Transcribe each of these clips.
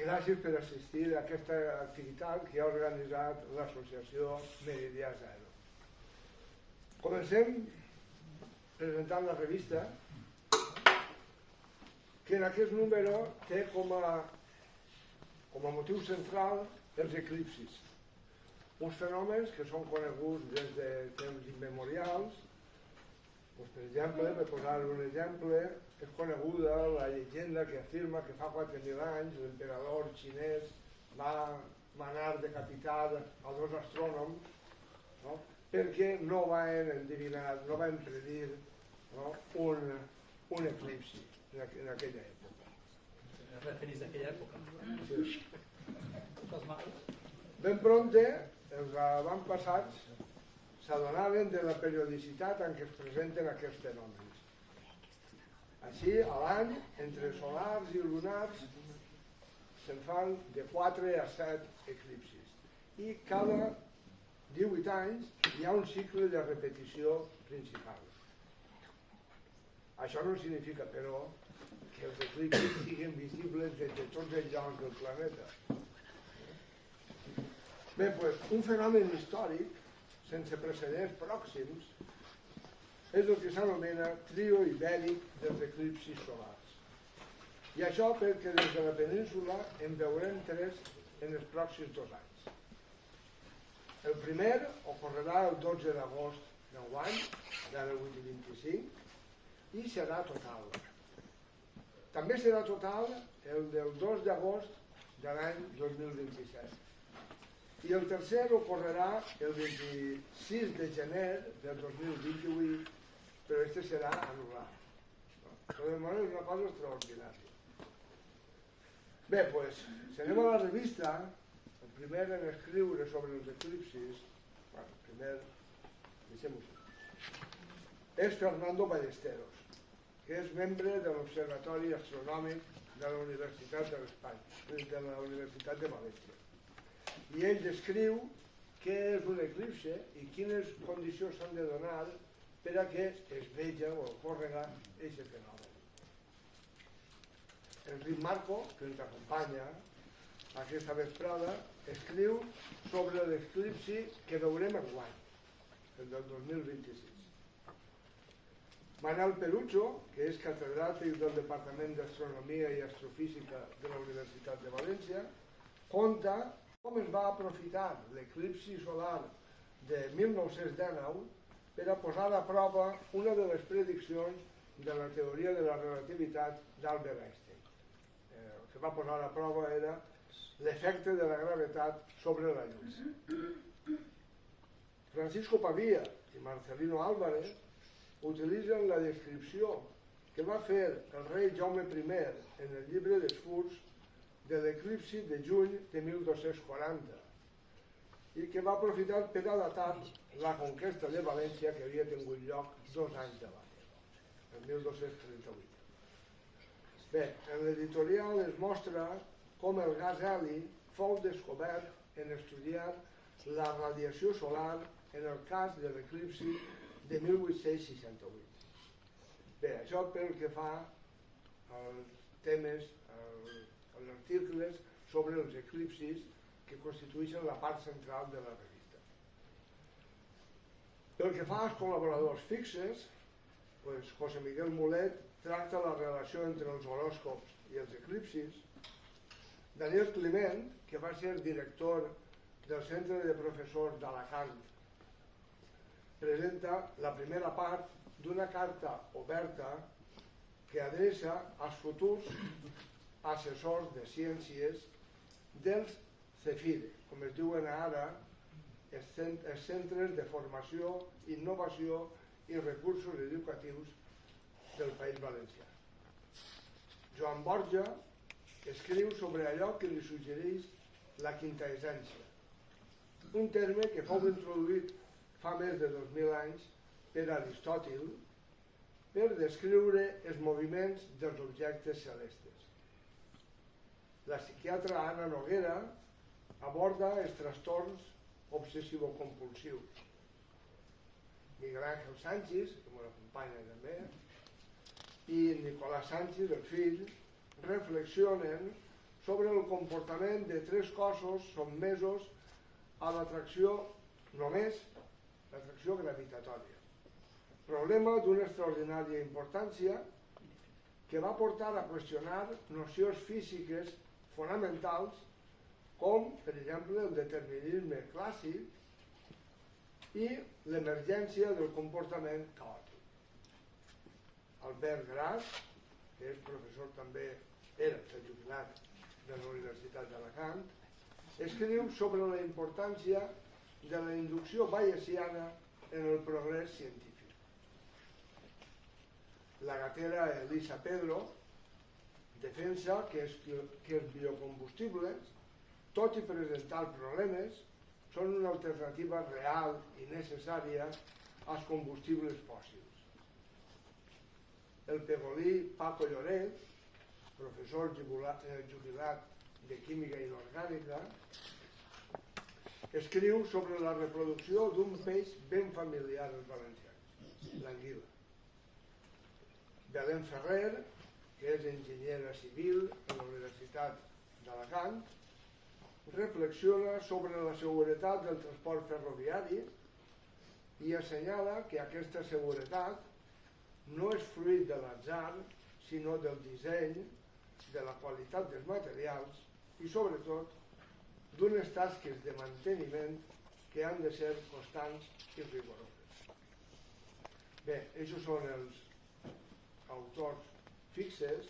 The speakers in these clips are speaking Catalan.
i gràcies per assistir a aquesta activitat que ha organitzat l'associació Meridià Zero. Comencem presentant la revista, que en aquest número té com a motiu central els eclipsis, uns fenòmens que són coneguts des de temps immemorials. Per exemple, per posar un exemple, és coneguda la llegenda que afirma que fa 4.000 anys l'emperador xinès va manar decapitar a dos astrònoms, no? Perquè no van endevinar, no van predir, no? un eclipsi en aquella època. Es referís d'aquella època? Sí. Ben prompte, els avantpassats s'adonaven de la periodicitat en què es presenten aquests fenòmens. Així, a l'any, entre solars i lunars, se'n fan de 4 a 7 eclipsis. I cada 18 anys hi ha un cicle de repetició principal. Això no significa, però, que els eclipsis siguin visibles des de tots els llocs del planeta. Bé, doncs, un fenomen històric sense precedents pròxims és el que s'anomena trio ibèric dels eclipsis solars. I això perquè des de la península en veurem 3 en els pròxims 2 anys. El primer ocorrerà el 12 d'agost d'enguany, d'ara 8 i 25, i serà total. També serà total el del 2 d'agost de l'any 2027. I el tercer ocorrerà el 26 de gener del 2028, però este serà anul·lat. Però de moment és una cosa extraordinària. Bé, doncs, si anem a la revista, el primer en escriure sobre els eclipsis, el primer, deixem-ho així, és Fernando Ballesteros, que és membre de l'Observatori Astronòmic de la Universitat de València. I ell descriu què és un eclipse i quines condicions s'han de donar per a que es vegi o ocórrega aquest fenomen. Enric Marco, que ens acompanya aquesta vesprada, escriu sobre l'eclipsi que veurem enguany, el del 2026. Manel Perucho, que és catedràtic del Departament d'Astronomia i Astrofísica de la Universitat de València, conta com es va aprofitar l'eclipsi solar de 1919 per a posar a prova una de les prediccions de la teoria de la relativitat d'Albert Einstein. El que va posar a prova era l'efecte de la gravetat sobre la llum. Francisco Pavia i Marcelino Álvarez utilitzen la descripció que va fer el rei Jaume I en el llibre dels Furs de l'eclipsi de juny de 1240 i que va aprofitar per a datar la conquesta de València que havia tingut lloc 2 anys abans, en 1238. Bé, en l'editorial es mostra com el gas heli fou descobert en estudiar la radiació solar en el cas de l'eclipsi de 1868. Bé, això pel que fa als temes, als articles sobre els eclipsis que constitueixen la part central de la revista. Pel que fa als col·laboradors fixes, doncs José Miguel Mulet tracta la relació entre els horòscops i els eclipsis. Daniel Climent, que va ser director del Centre de Professors d'Alacant, presenta la primera part d'una carta oberta que adreça als futurs assessors de ciències dels CEFIR, com es diuen ara, els centres de formació, innovació i recursos educatius del País Valencià. Joan Borja escriu sobre allò que li suggereix la quintaessència, un terme que fou introduït fa més de 2.000 anys per Aristòtil per descriure els moviments dels objectes celestes. La psiquiatra Anna Noguera aborda els trastorns obsessivo-compulsius. Miguel Ángel Sánchez, que m'acompanya també, i Nicolás Sánchez, el fill, reflexionen sobre el comportament de 3 cossos sotmesos a l'atracció només, l'atracció gravitatòria. Problema d'una extraordinària importància que va portar a qüestionar nocions físiques fonamentals com, per exemple, el determinisme clàssic i l'emergència del comportament caòtic. Albert Gras, que és professor també, era jubilat de la Universitat d'Alacant, escriu sobre la importància de la inducció bayesiana en el progrés científic. La gatera Elisa Pedro defensa que els biocombustibles, tot i presentar problemes, són una alternativa real i necessària als combustibles fòssils. El pegolí Paco Lloret, professor jubilat de química inorgànica, escriu sobre la reproducció d'un peix ben familiar als valencians, l'anguila. Belén Ferrer, que és enginyera civil a la Universitat d'Alacant, reflexiona sobre la seguretat del transport ferroviari i assenyala que aquesta seguretat no és fruit de l'atzar, sinó del disseny, de la qualitat dels materials i, sobretot, d'unes tasques de manteniment que han de ser constants i rigoroses. Bé, aquests són els autors fixes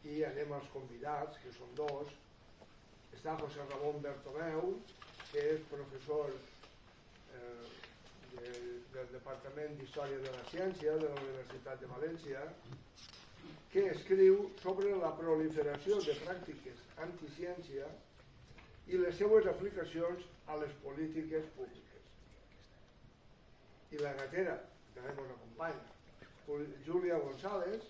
i anem als convidats, que són 2. Està José Ramón Bertomeu, que és professor del Departament d'Història de la Ciència de la Universitat de València, que escriu sobre la proliferació de pràctiques anticiència i les seues aplicacions a les polítiques públiques. I la gatera, que també ens acompanya, Júlia González,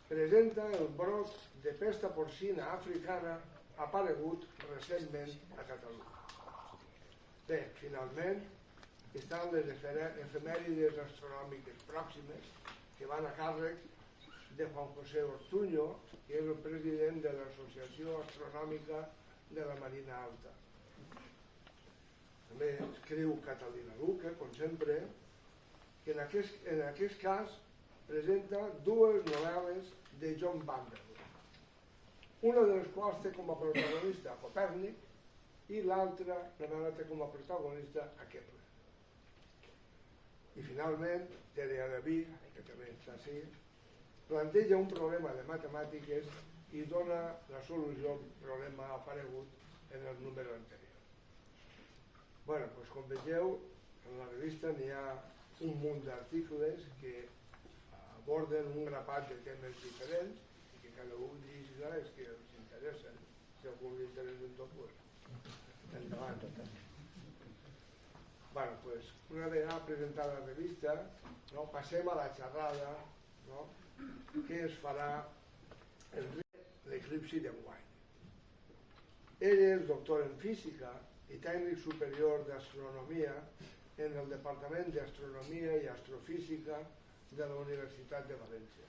presenta el brot de pesta porcina africana aparegut recentment a Catalunya. Bé, finalment, estan les efemèrides astronòmiques pròximes que van a càrrec de Juan José Ortuño, que és el president de l'Associació Astronòmica de la Marina Alta. També escriu Catalina Luque, com sempre, que en aquest cas presenta 2 novel·les de John Vanderbilt, una de les quals té com a protagonista a Copèrnic i l'altra novel·la té com a protagonista a Kepler. I finalment, Tere Araví, que també està així, planteja un problema de matemàtiques i dona la solució al problema aparegut en el número anterior. Bé, doncs com vegeu, en la revista n'hi ha un munt d'articles que aborden un grapat de temes diferents i que cada un lliga els que els interessen. Si a algú li interessa en tot, doncs endavant. Bé, doncs una vegada presentada la revista, passem a la xerrada, que es farà l'eclipsi d'enguany. Ell és doctor en física i tècnic superior d'astronomia en el Departament d'Astronomia i Astrofísica de la Universitat de València.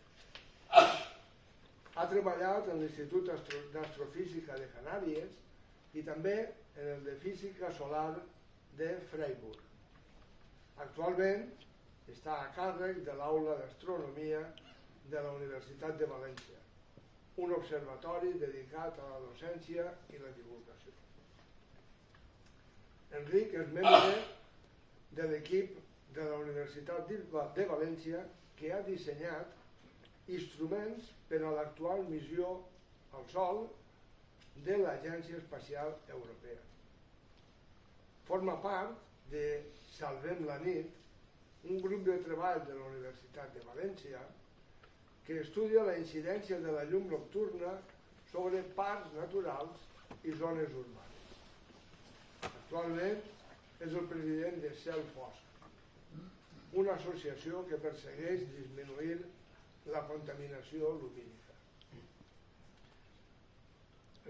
Ha treballat en l'Institut d'Astrofísica de Canàries i també en el de Física Solar de Freiburg. Actualment està a càrrec de l'Aula d'Astronomia de la Universitat de València, un observatori dedicat a la docència i la divulgació. Enric és membre de l'equip de la Universitat de València que ha dissenyat instruments per a l'actual missió al Sol de l'Agència Espacial Europea. Forma part de Salvem la Nit, un grup de treball de la Universitat de València que estudia la incidència de la llum nocturna sobre parcs naturals i zones urbanes. Actualment és el president de Cel Fosc, una associació que persegueix disminuir la contaminació lumínica.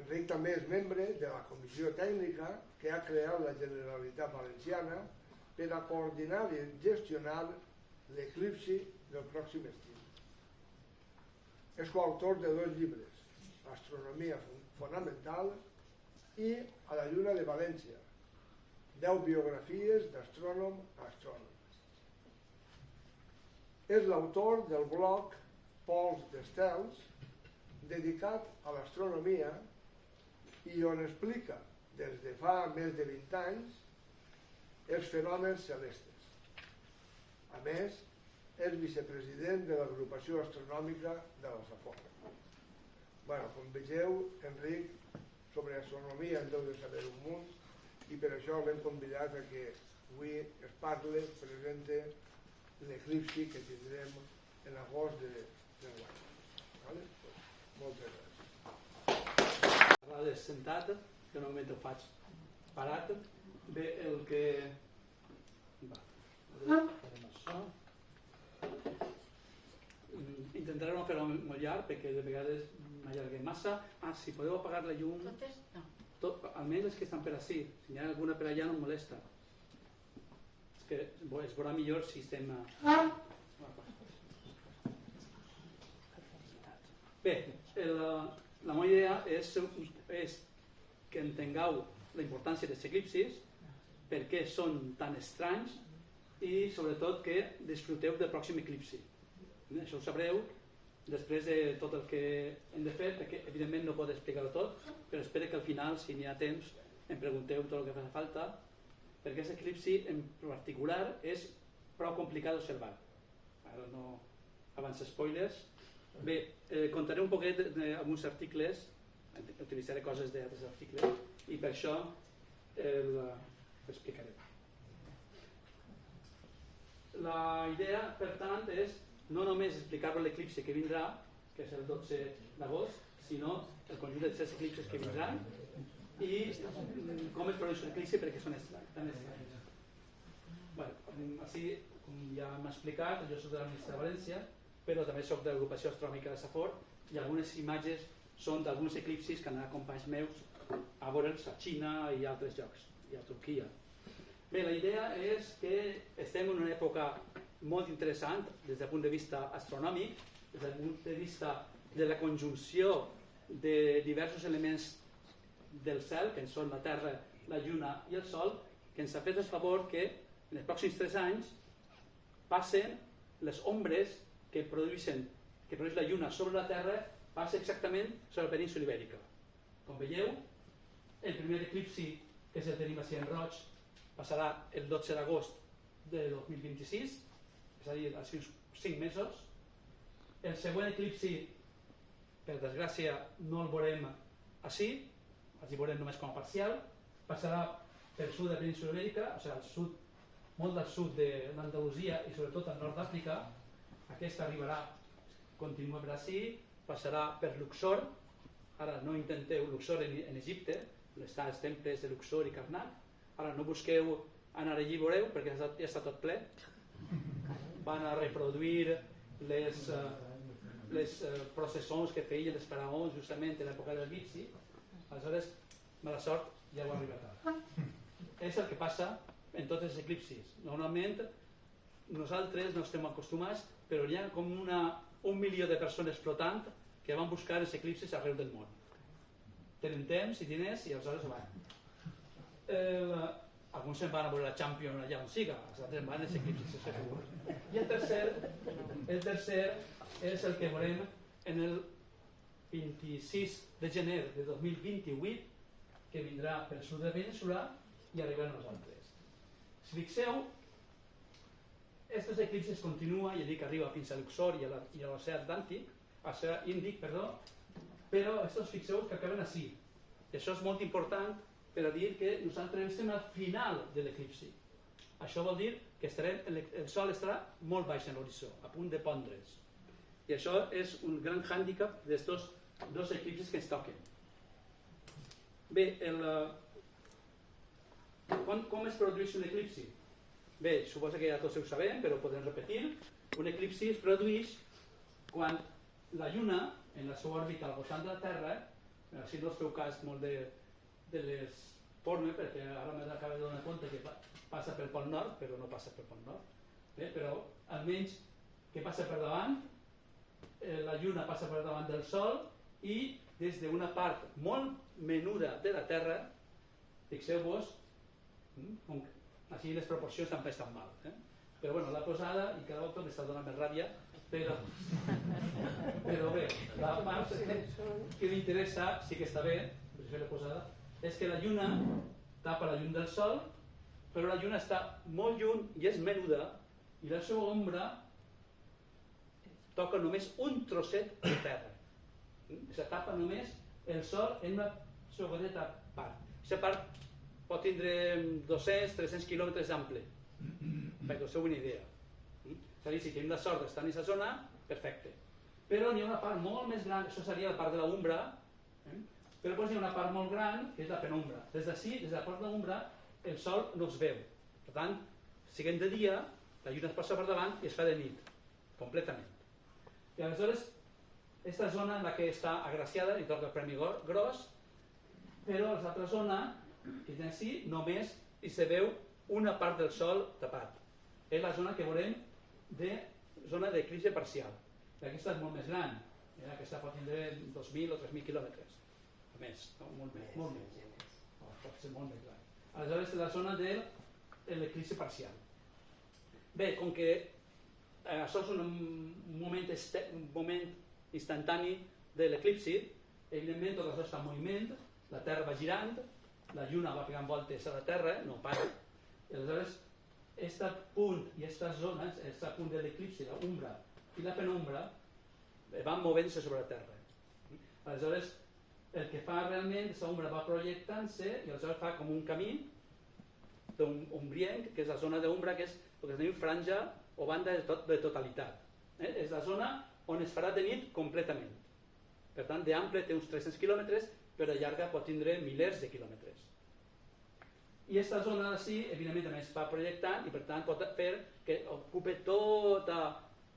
Enric també és membre de la comissió tècnica que ha creat la Generalitat Valenciana per a coordinar i gestionar l'eclipsi del pròxim estiu. És coautor de 2 llibres, Astronomia fonamental, i A la lluna de València, 10 biografies d'astrònom a astrònom. És l'autor del blog Pols d'Estels, dedicat a l'astronomia i on explica, des de fa més de 20 anys, els fenòmens celestes. A més, és vicepresident de l'agrupació astronòmica de la Safor. Com vegeu, Enric, sobre astronomia en deu de saber un munt, i per això l'hem convidat a que avui es parli, presente l'eclipsi que tindrem en agost d'enguany. Moltes gràcies. Parades sentat, que normalment ho faig parat. Bé, el que... farem això. Intentaré no fer-ho molt llarg, perquè de vegades m'allarguem massa. Si podeu apagar la llum... Totes? No. Almenys les que estan per ací. Si hi ha alguna per allà no em molesta. És que es veurà millor si estem... Bé, la meva idea és que entengueu la importància dels eclipsis, per què són tan estranys i sobretot que disfruteu del pròxim eclipsi. Això ho sabreu després de tot el que hem de fer, perquè evidentment no pot explicar-ho tot, però espero que al final, si n'hi ha temps, em pregunteu tot el que fa falta, perquè aquest eclipsi en particular és prou complicat d'observar. Ara no abans spoilers. Bé, contaré un poquet d'alguns articles, utilitzaré coses d'altres articles, i per això l'explicaré. La idea, per tant, és no només explicar-vos l'eclipsi que vindrà, que és el 12 d'agost, sinó el conjunt de 3 eclipsis que vindran i com es produeix un eclipsi perquè són tan estranys. Així, com ja hem explicat, jo soc de la Universitat de València, però també soc de l'agrupació astronòmica de Safor i algunes imatges són d'alguns eclipsis que han anat companys meus a veure'ls a Xina i a altres llocs, i a Turquia. Bé, la idea és que estem en una època molt interessant des del punt de vista astronòmic, des del punt de vista de la conjunció de diversos elements del cel, que són la Terra, la Lluna i el Sol, que ens ha fet el favor que en els pròxims 3 anys passen les ombres que produeix la Lluna sobre la Terra, passa exactament sobre la península Ibèrica. Com veieu, el primer eclipsi, que és el tenim així en roig, passarà el 12 d'agost de 2026, és a dir, així uns 5 mesos. El següent eclipsi, per desgràcia, no el veurem així, el veurem només com a parcial, passarà pel sud de la península Ibèrica, o sigui, al sud, molt del sud de l'Andalusia i sobretot al nord d'Àfrica. Aquesta arribarà, continua per així, passarà per Luxor. Ara no intenteu Luxor en Egipte, on estan els temples de Luxor i Karnak. Ara no busqueu anar allí i veureu, perquè ja està tot ple. Van a reproduir les processons que feien els faraons justament en l'època del Egipci. Aleshores, mala sort, ja ho ha arribat. És el que passa en tots els eclipsis. Normalment nosaltres no estem acostumats, però hi ha com 1 milió de persones flotant que van buscar els eclipsis arreu del món. Tenen temps i diners i aleshores van. Alguns se'n van a veure la Champions allà on siga, els altres van als eclipsis, això segur. I el tercer és el que veurem en el 26 de gener de 2028, que vindrà pel sud de la península i arribarà a nosaltres. Si fixeu, aquests eclipsis continua, ja dic, arriba fins a Luxor i a l'oceà Índic, però aquests fixeu que acaben així. I això és molt important per a dir que nosaltres estem al final de l'eclipsi. Això vol dir que el sol estarà molt baix en l'horitzó, a punt de pondre's. I això és un gran hàndicap d'aquests 2 eclipsis que ens toquen. Bé, com es produeix un eclipsi? Bé, suposo que ja tots ho sabem, però ho podem repetir. Un eclipsi es produeix quan la Lluna, en la seva òrbita al voltant de la Terra, així no us feu cas molt de les formes, perquè ara m'acabo de donar compte que passa pel Pol Nord, però no passa pel Pol Nord. Però almenys que passa per davant, la Lluna passa per davant del Sol i des d'una part molt menuda de la Terra, fixeu-vos, així les proporcions també estan mal. Però bueno, la posada, i cada volta m'està donant més ràbia, però bé, la part que m'interessa, sí que està bé, per això l'he posada, és que la lluna tapa la llum del sol, però la lluna està molt lluny i és menuda, i la seva ombra toca només un trosset de terra. Se tapa només el sol en una sogodeta part. Aquesta part pot tindre 200-300 quilòmetres d'ample, perquè us feu una idea. És a dir, si tenim la sort d'estar en aquesta zona, perfecte. Però n'hi ha una part molt més gran, això seria la part de l'ombra, però després hi ha una part molt gran, que és la penombra. Des d'ací, des de la part de l'ombra, el sol no es veu. Per tant, siguem de dia, la lluna es passa per davant i es fa de nit, completament. I aleshores, aquesta zona en la que està agraciada, li toca el premi gros, però a l'altra zona, que és així, només hi se veu una part del sol tapat. És la zona que veurem de zona d'eclipsi parcial. Aquesta és molt més gran, aquesta pot tindre 2.000 o 3.000 quilòmetres. A més, no? Molt més. Pot ser molt més gran. Aleshores, és la zona de l'eclipsi parcial. Bé, com que això és un moment instantani de l'eclipsi, evidentment tot això està en moviment, la Terra va girant, la Lluna va pegant voltes a la Terra, no para. I aleshores, aquest punt i aquestes zones, aquest punt de l'eclipsi, l'ombra i la penombra, van movent-se sobre la Terra. Aleshores, el que fa realment, aquesta ombra va projectant-se i aleshores fa com un camí ombrienc, que és la zona d'ombra, que és el que es diu franja o banda de totalitat. És la zona on es farà de nit completament. Per tant, d'ample té uns 300 quilòmetres, però de llarga pot tindre milers de quilòmetres. I aquesta zona d'ací, evidentment, també es va projectant i per tant pot fer que ocupe tota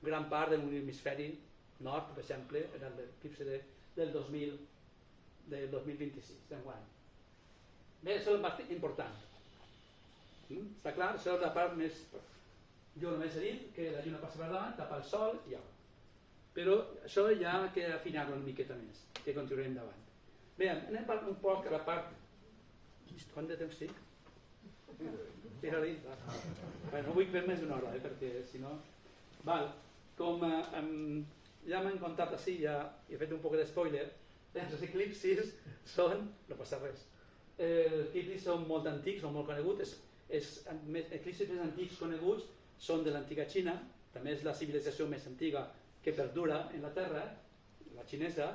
gran part de l'hemisferi nord, per exemple, en l'eclipsi del 2026, d'enguany. Bé, això és la part important. Està clar? Això és la part més... Jo només he dit que la lluna passa per davant, tapa el sol i ja. Però això ja ha d'afinar-ho una miqueta més, que continuarem davant. Bé, anem un poc a la part... Quant de temps tinc? Tira-li. No vull fer més d'una hora, perquè si no... Com ja m'han contat així, ja he fet un poc de spoiler, els eclipsis són... no passa res. Els eclipsis són molt antics, són molt coneguts, els eclipsis més antics coneguts són de l'antiga Xina, també és la civilització més antiga que perdura en la Terra, la xinesa,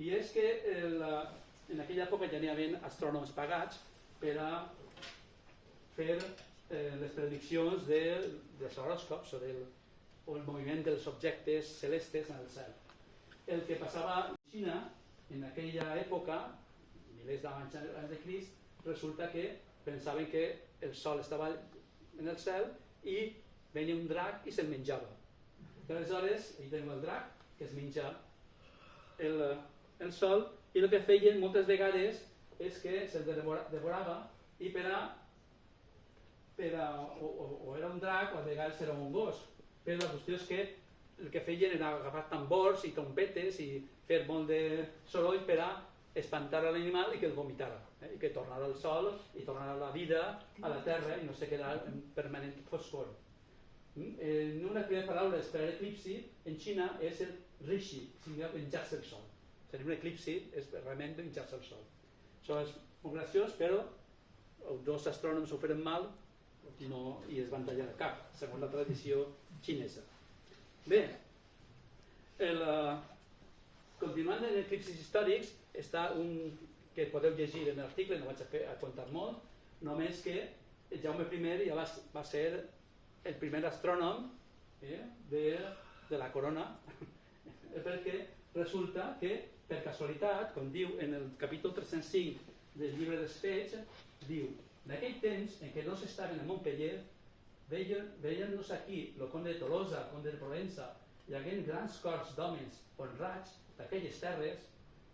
i és que en aquella època ja n'hi havia astrònoms pagats per a fer les prediccions dels horòscops o el moviment dels objectes celestes en el cel. El que passava a Xina en aquella època, milers d'anys abans de Crist, resulta que pensaven que el sol estava en el cel i venia un drac i se'l menjava. Aleshores, ahí tenim el drac que es menja el sol i el que feien moltes vegades és que se'l devorava i o era un drac o a vegades era un gos, però la qüestió és que el que feien era agafar tambors i trompetes i fer molt de soroll per a espantar a l'animal i que el vomitara, i que tornara al sol i tornara la vida a la terra i no se quedara en permanent foscor. Una primera paraula per a l'eclipsi en Xina és el rishi, significa menjar-se el sol. Seria un eclipsi, és realment menjar-se el sol. Això és molt graciós, però dos astrònoms ho feren mal i es van tallar el cap, segons la tradició xinesa. Bé, continuant en eclipsis històrics, està un que podeu llegir en l'article, no vaig a contar molt, només que Jaume I ja va ser el primer astrònom de la corona, perquè resulta que, per casualitat, com diu en el capítol 305 del llibre dels Fets, diu: en aquell temps en què no s'estaven a Montpellier, veient-nos aquí el conde de Tolosa, el conde de Provença, hi haguent grans cors d'homes honrats d'aquelles terres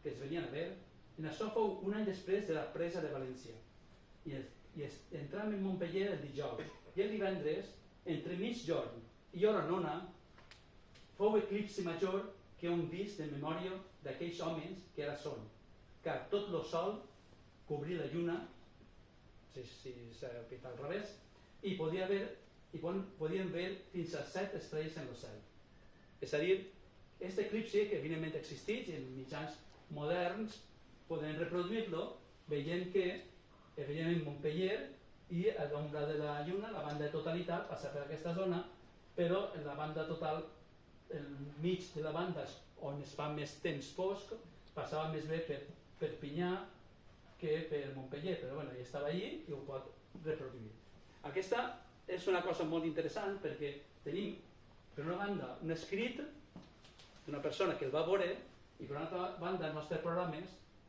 que es venien a veure, i això fou un any després de la presa de València. I entram en Montpellier el dijous, i el divendres, entre mig jorn i hora nona, fou eclipsi major que que hem vist de memòria d'aquells homes que ara són, que tot el sol cobria la lluna, si s'ha fet al revés, i podien ver fins a 7 estrelles en el cel. És a dir, aquest eclipsi, que evidentment existeix en mitjans moderns, podem reproduir-lo veient que, evidentment, Montpellier i a l'ombra de la lluna, la banda de totalitat passa per aquesta zona, però en la banda total, el mig de la banda on es fa més temps fosc, passava més bé per Perpinyà que per Montpellier, però bueno, ja estava allí i ho pot reproduir. Aquesta és una cosa molt interessant perquè tenim, per una banda, un escrit d'una persona que el va veure i per una altra banda els nostres programes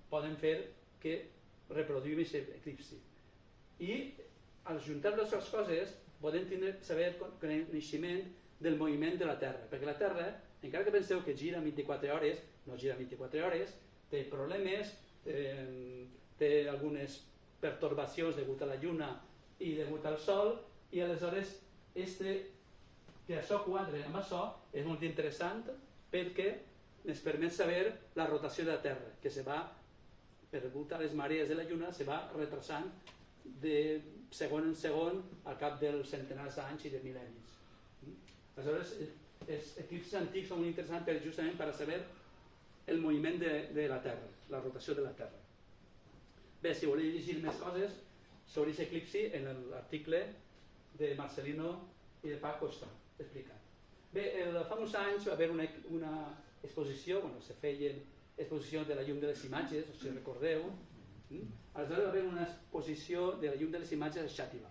poden fer que reproduïm aquest eclipsi. I al juntar les dues coses podem saber coneixement del moviment de la Terra, perquè la Terra, encara que penseu que gira 24 hores, no gira 24 hores, té problemes, té algunes pertorbacions degut a la Lluna i degut al Sol, i aleshores que això quadre amb això és molt interessant perquè ens permet saber la rotació de la Terra, que se va, per degut a les marees de la Lluna, se va retrasant de segon en segon al cap dels centenars d'anys i de mil·lennis. Aleshores, els eclipsis antics són molt interessants justament per saber el moviment de la Terra, la rotació de la Terra. Bé, si voleu llegir més coses sobre aquest eclipsi en l'article de Marcelino i de Paco està explicat. Bé, fa uns anys va haver una exposició, se feien exposicions de la llum de les imatges, si recordeu. Aleshores va haver una exposició de la llum de les imatges a Xàtiva.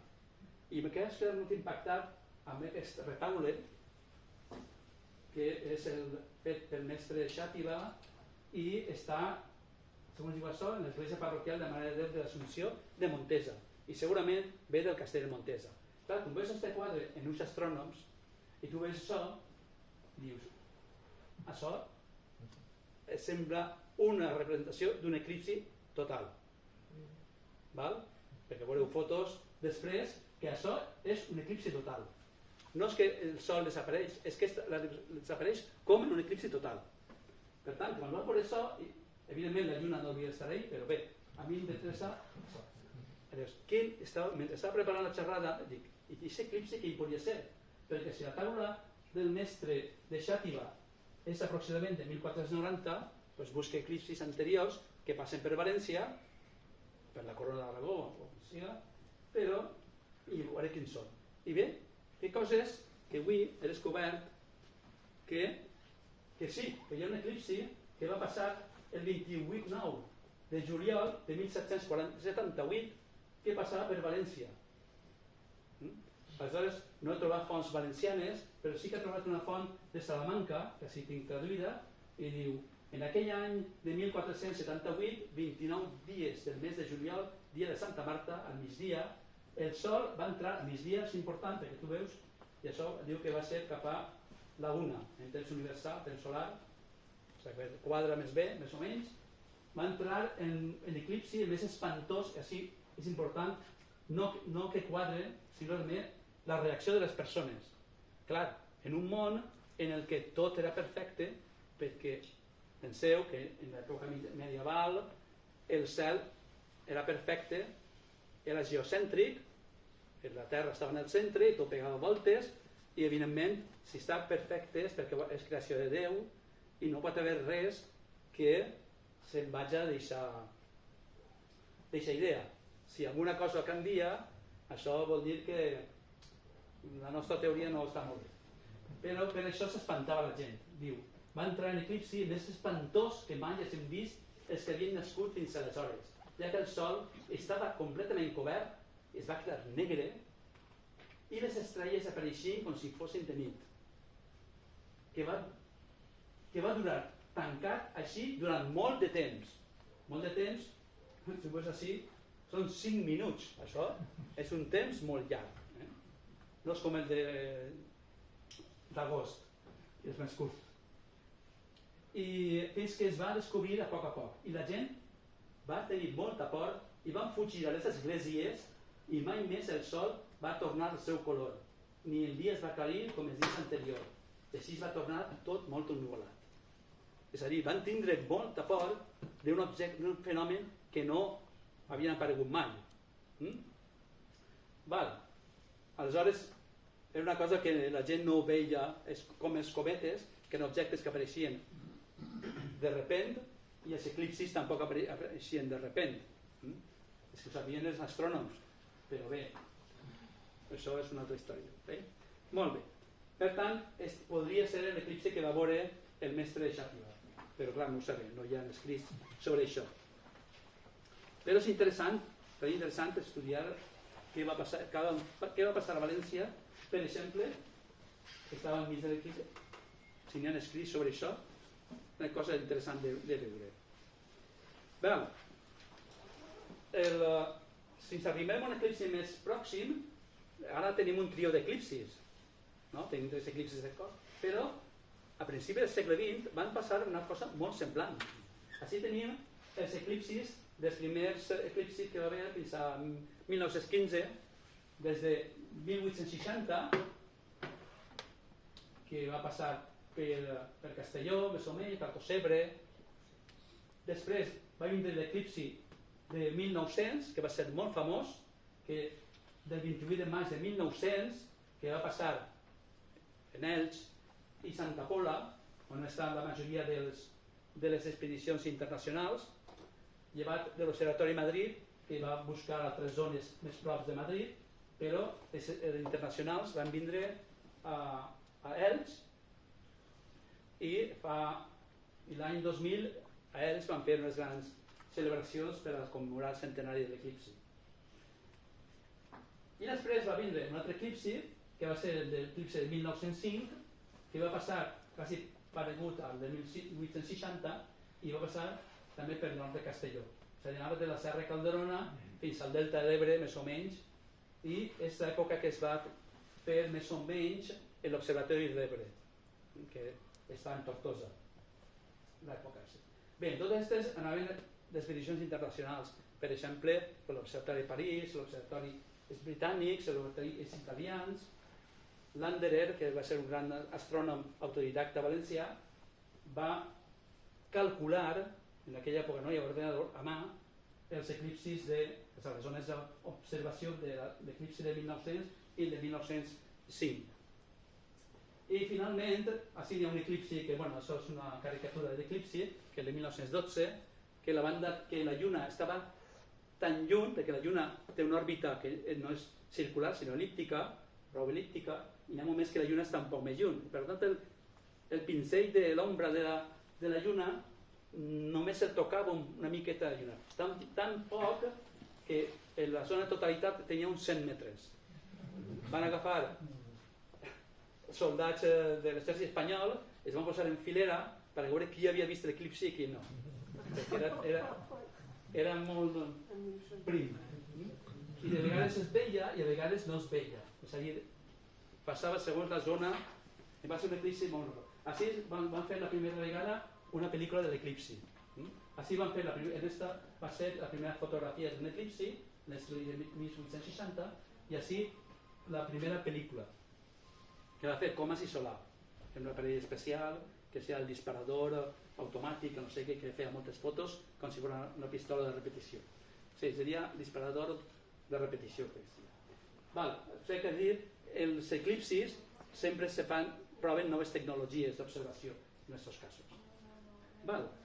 I m'he quedat molt impactat amb aquest retaule, que és fet pel mestre Xàtiva i està, segons diu això, en l'església parroquial de Mare de Déu de l'Assumpció de Montesa, i segurament ve del castell de Montesa. Clar, quan veus aquest quadre en uns astrònoms i tu veus això, dius, això sembla una representació d'un eclipsi total. Val? Perquè veureu fotos després que això és un eclipsi total. No és que el sol desapareix, és que desapareix com en un eclipsi total. Per tant, quan va per això, evidentment la lluna no hauria d'estar ahí, però bé, a mi m'interessa això. Mentre estava preparant la xerrada, dic, i aquest eclipsi què hi podria ser? Perquè si la taula del mestre de Xàtiva és aproximadament de 1490, doncs busca eclipsis anteriors que passen per València, per la corona d'Aragó, o com sigui, però i veuré quins són. I bé, hi ha coses que avui he descobert que sí, que hi ha un eclipsi que va passar el 28-9 de juliol de 1778 que passava per València. Aleshores, no he trobat fonts valencianes, però sí que he trobat una font de Salamanca, que sí tinc traduïda, i diu, en aquell any de 1478, 29 dies del mes de juliol, dia de Santa Marta, al migdia, el sol va entrar, a migdia és important perquè tu veus, i això diu que va ser cap a la una, en temps universal, temps solar, o sigui, quadra més bé, més o menys, va entrar en eclipsi el més espantós, que així és important, no que quadre, sinó la reacció de les persones. Clar, en un món en el que tot era perfecte, perquè penseu que en l'època medieval el cel era perfecte, era geocèntric, la Terra estava en el centre i tot pegava voltes, i evidentment si està perfecte és perquè és creació de Déu i no pot haver res que se'n vagi d'aquesta idea. Si alguna cosa canvia, això vol dir que la nostra teoria no està molt bé. Però per això s'espantava la gent. Diu, va entrar en eclipsi més espantós que mai haguéssim vist els que havien nascut fins aleshores, ja que el sol estava completament cobert, es va quedar negre i les estrelles apareixien com si fossin de nit, que va durar tancat així durant molt de temps. Molt de temps, si ho veus així, són 5 minuts. Això és un temps molt llarg. No és com el d'agost, que és més curt. I fins que es va descobrir a poc. I la gent va tenir molta por i van fugir a les esglésies i mai més el sol va tornar al seu color. Ni el dia es va aclarir com els dies anteriors. Així es va tornar tot molt ennuvolat. És a dir, van tindre molta por d'un fenomen que no havien aparegut mai. Aleshores, era una cosa que la gent no veia, com els cometes, que eren objectes que apareixien de repent, i els eclipsis tampoc apareixien de repent. És que ho sabien els astrònoms, però bé, això és una altra història. Molt bé. Per tant, podria ser l'eclipsi que va veure el mestre de Xàtiva, però clar, no ho sabem, no hi ha escrits sobre això. Però és interessant estudiar què va passar a València, per exemple, que estava enmig de l'eclipsi, si n'hi ha escrits sobre això, una cosa interessant de veure. Si ens arribem a un eclipsi més pròxim, ara tenim un trio d'eclipsis, no? Tenim 3 eclipsis de cor, però a principi del segle XX van passar una cosa molt semblant. Així tenim els eclipsis dels primers eclipsis que va haver fins a 1915, des de 1860, que va passar per Castelló, més o menys, per Cosebre. Després va vindre l'eclipsi de 1900, que va ser molt famós, que del 28 de maig de 1900, que va passar en Elx i Santa Pola, on estan la majoria de les expedicions internacionals, llevat de l'Observatori Madrid, que va buscar altres zones més prop de Madrid, però els internacionals van vindre a Elx, i l'any 2000 a Elx van fer unes grans celebracions per a commemorar el centenari de l'eclipsi. I després va vindre un altre eclipsi, que va ser l'eclipsi de 1905, que va passar quasi paregut al de 1860 i va passar també per nord de Castelló. S'anava de la Serra Calderona fins al Delta de l'Ebre, més o menys, i és l'època que es va fer més o menys l'Observatori de l'Ebre, que està en Tortosa. Bé, totes aquestes anaven d'expedicions internacionals, per exemple, l'Observatori de París, l'Observatori britànics, els italians. Landerer, que va ser un gran astrònom autodidacta valencià, va calcular, en aquella època no hi havia ordenador, a mà, els eclipsis les zones d'observació de l'eclipsi de 1900 i de 1905. I finalment, així hi ha un eclipsi, que bueno, això és una caricatura de l'eclipsi, que és de 1912, que la Lluna estava tan lluny, perquè la Lluna té una òrbita que no és circular, sinó elíptica, prou elíptica, i hi ha moments que la Lluna està un poc més lluny. Per tant, el pincell de l'ombra de la Lluna només el tocava una miqueta de Lluna. Tan poc que la zona de totalitat tenia uns 100 metres. Van agafar soldats de l'exèrcit espanyol, es van posar en filera per veure qui havia vist l'eclipsi i qui no. Era molt prim. I de vegades es veia i a vegades no es veia. És a dir, passava segons la zona, i va ser un eclipsi molt raro. Així van fer la primera vegada una pel·lícula de l'eclipsi. Així van fer aquesta va ser la primera fotografia d'un eclipsi, l'estudi de 1860, i així la primera pel·lícula, que va fer Comas i Solà, en un aparell especial, que sigui el disparador automàtic, no sé què, que feia moltes fotos, com si fos una pistola de repetició. Sí, seria disparador de repetició. Sé que dir, els eclipsis sempre proven noves tecnologies d'observació en aquests casos.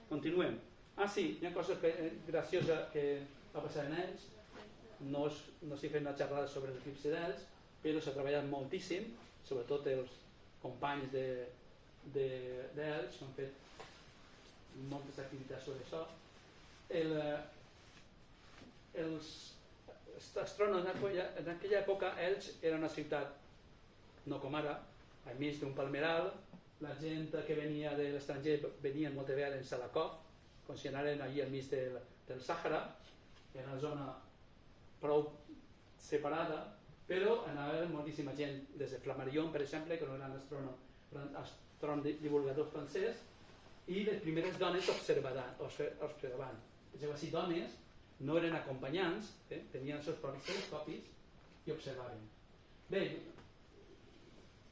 Continuem. Sí, hi ha cosa graciosa que va passar en ells. No s'hi fet una xerrada sobre l'eclipsi d'ells, però s'ha treballat moltíssim, sobretot els companys d'ells, han fet moltes activitats sobre això. Els astrònoms en aquella època, ells era una ciutat, no com ara, enmig d'un palmeral. La gent que venia de l'estranger venien moltes vegades en Salakov, com si anaren allí enmig del Sàhara, era una zona prou separada, però anava moltíssima gent des de Flammarion, per exemple, que era un astrònom divulgador francès, i les primeres dones observaven. És a dir, dones no eren acompanyants, tenien els seus propis telescopis i observaven. Bé,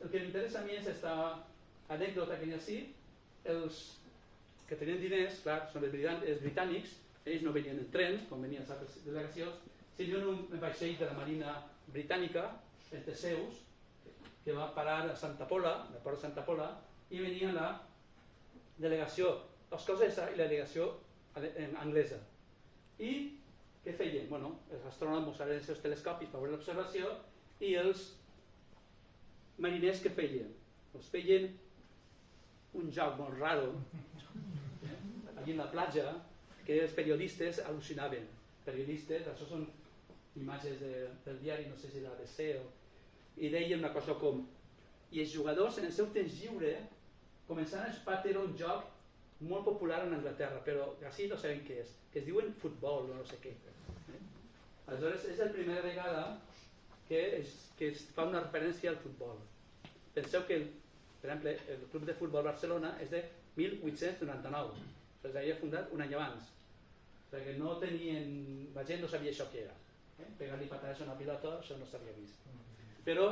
el que m'interessa a mi és aquesta anècdota que hi ha així. Els que tenien diners, clar, són els britànics, ells no venien en tren, com venien les altres delegacions, tenien un vaixell de la Marina Britànica, el Teseus, que va parar a Santa Pola, a port de Santa Pola, i venia la delegació escocesa i la delegació anglesa. I què feien? Bueno, els astrònoms usaven els seus telescopis per veure l'observació i els mariners què feien? Els feien un joc molt raro allí en la platja que els periodistes al·lucinaven. Periodistes, això són imatges del diari, no sé si era ABC, i deien una cosa com i els jugadors en el seu temps lliure començaran a espater un joc molt popular en Anglaterra, però així no sabem què és, que es diuen futbol o no sé què. Aleshores, és la primera vegada que es fa una referència al futbol. Penseu que, per exemple, el Club de Futbol Barcelona és de 1899, s'havia fundat un any abans. Perquè no tenien... la gent no sabia això què era. Pegar-li patades a una pilota, això no s'havia vist. Però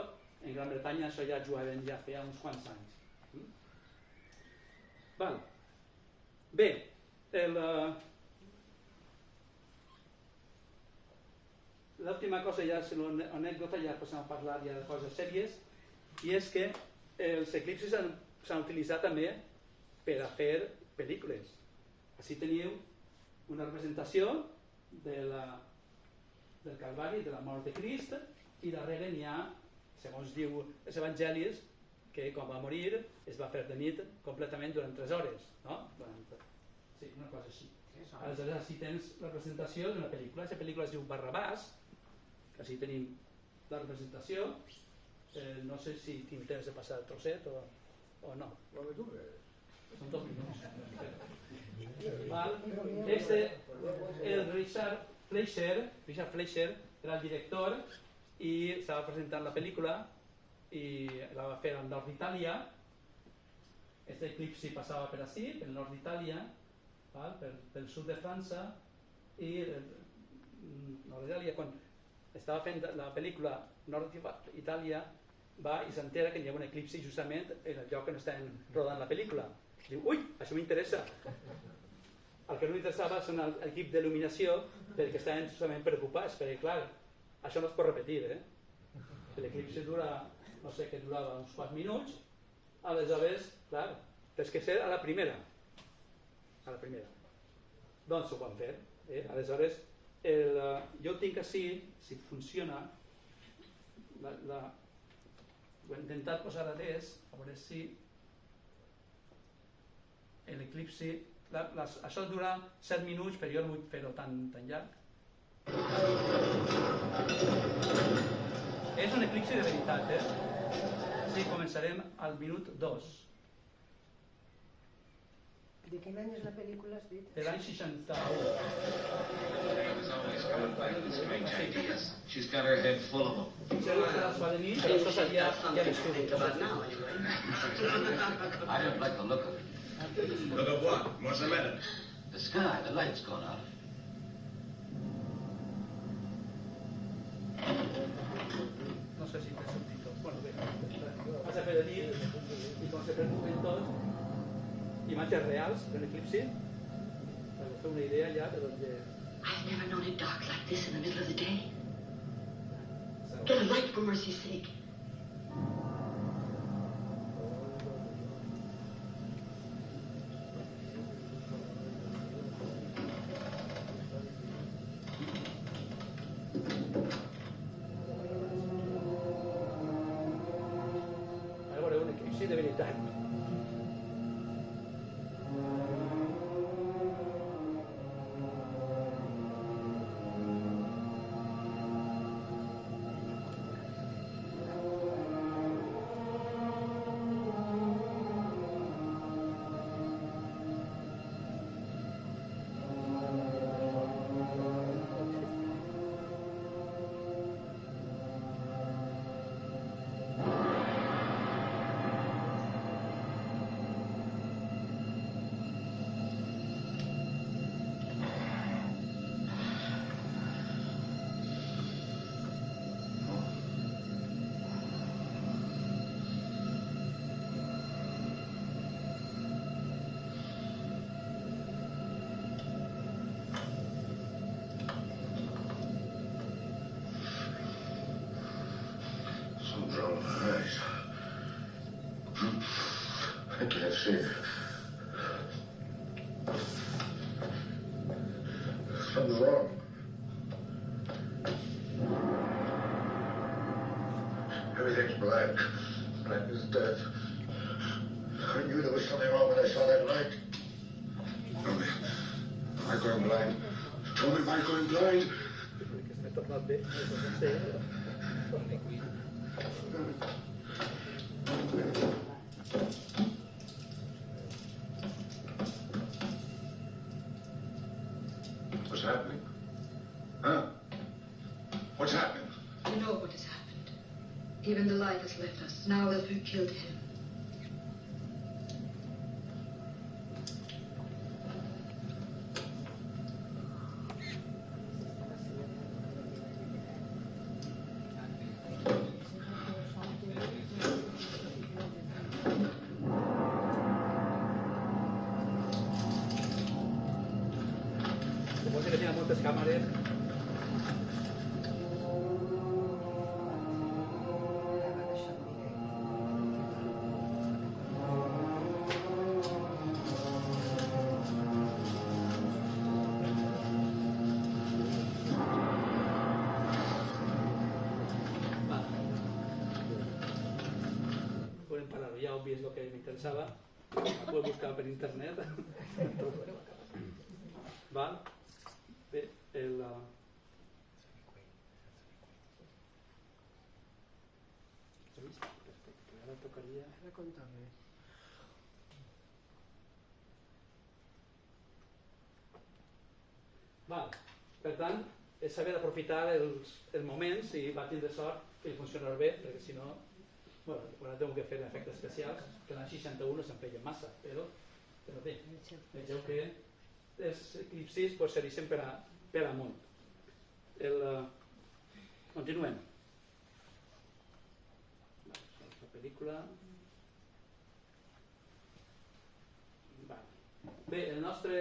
en Gran Bretanya això ja jugaven ja feia uns quants anys. Val. Bé, l'última cosa ja és l'anècdota, ja passem a parlar ja de coses sèries, i és que els eclipsis s'han utilitzat també per a fer pel·lícules. Així teniu una representació del Calvari, de la mort de Crist, i darrere n'hi ha, segons diu els evangelis, que quan va morir es va fer de nit completament durant 3 hores, no? Sí, una cosa així. Aleshores, així tens la representació d'una pel·lícula. La pel·lícula es diu Barrabàs, que així tenim la representació. No sé si tinc temps de passar el trosset o no. Són 2 minuts. El Richard Fleischer era el director i estava presentant la pel·lícula i la va fer al nord d'Itàlia. Este eclipsi passava per ací, pel nord d'Itàlia, pel sud de França, i nord d'Itàlia, quan estava fent la pel·lícula nord d'Itàlia, va i s'entera que hi ha un eclipsi justament en el lloc on estaven rodant la pel·lícula. Diu, ui, això m'interessa. El que no m'interessava són l'equip d'il·luminació, perquè estaven justament preocupats, perquè clar, això no es pot repetir, l'eclipsi dura, no sé què durava, uns 4 minuts, aleshores, clar, tens que ser a la primera. Doncs ho van fer. Aleshores, jo tinc així, si funciona, ho he intentat posar a dès, a veure si l'eclipsi, això dura 7 minuts, però jo no vull fer-ho tan llarg. És un eclipsi de veritat, Sí, començarem al minut 2. De quin any és la pel·lícula, has dit? De l'any 61. She's got her head full of them. Segur que les va venir, però això seria ja l'estudi. I don't like the look of it. Look at what? What's the matter? The sky, the light's gone out. No sé si té subtítols. Bueno, bé. Vas a fer de nit i com se preocupen tots, imatges reals d'un eclipsi, per fer una idea ja de on... I've never known it dark like this in the middle of the day. Get a light for mercy's sake. Ara veureu un eclipsi de veritat. see. Something's wrong. Everything's black. Black as death. I knew there was something wrong when I saw that light. Tell me, am I going blind? Tell me, am I going blind? What's happening? Huh? What's happening? You know what has happened. Even the light has left us now that we've killed him. Suposo que tiene moltes càmeres. Podem parar-ho, ja heu vist el que m'interessava. Ho podeu buscar per internet. Val? Bé, ara tocaria... Ara contar-me. Val. Per tant, és saber aprofitar els moments i va tindre sort que li funcionarà bé, perquè si no, bueno, ara tengo que fer efectes especials, que l'any 61 se'n feien massa, però bé, vegeu que els eclipsis pues, serveixen per amunt. Continuem. La pel·lícula... Bé, el nostre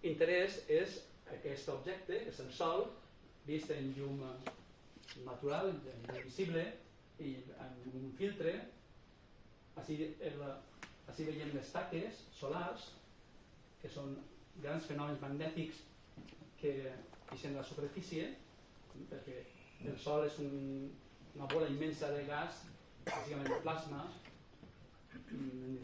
interès és aquest objecte, és el Sol, vist en llum natural, invisible, i amb un filtre. Així veiem les taques solars, que són grans fenòmens magnètics que ixen a la superfície, perquè el Sol és una bola immensa de gas, bàsicament de plasma,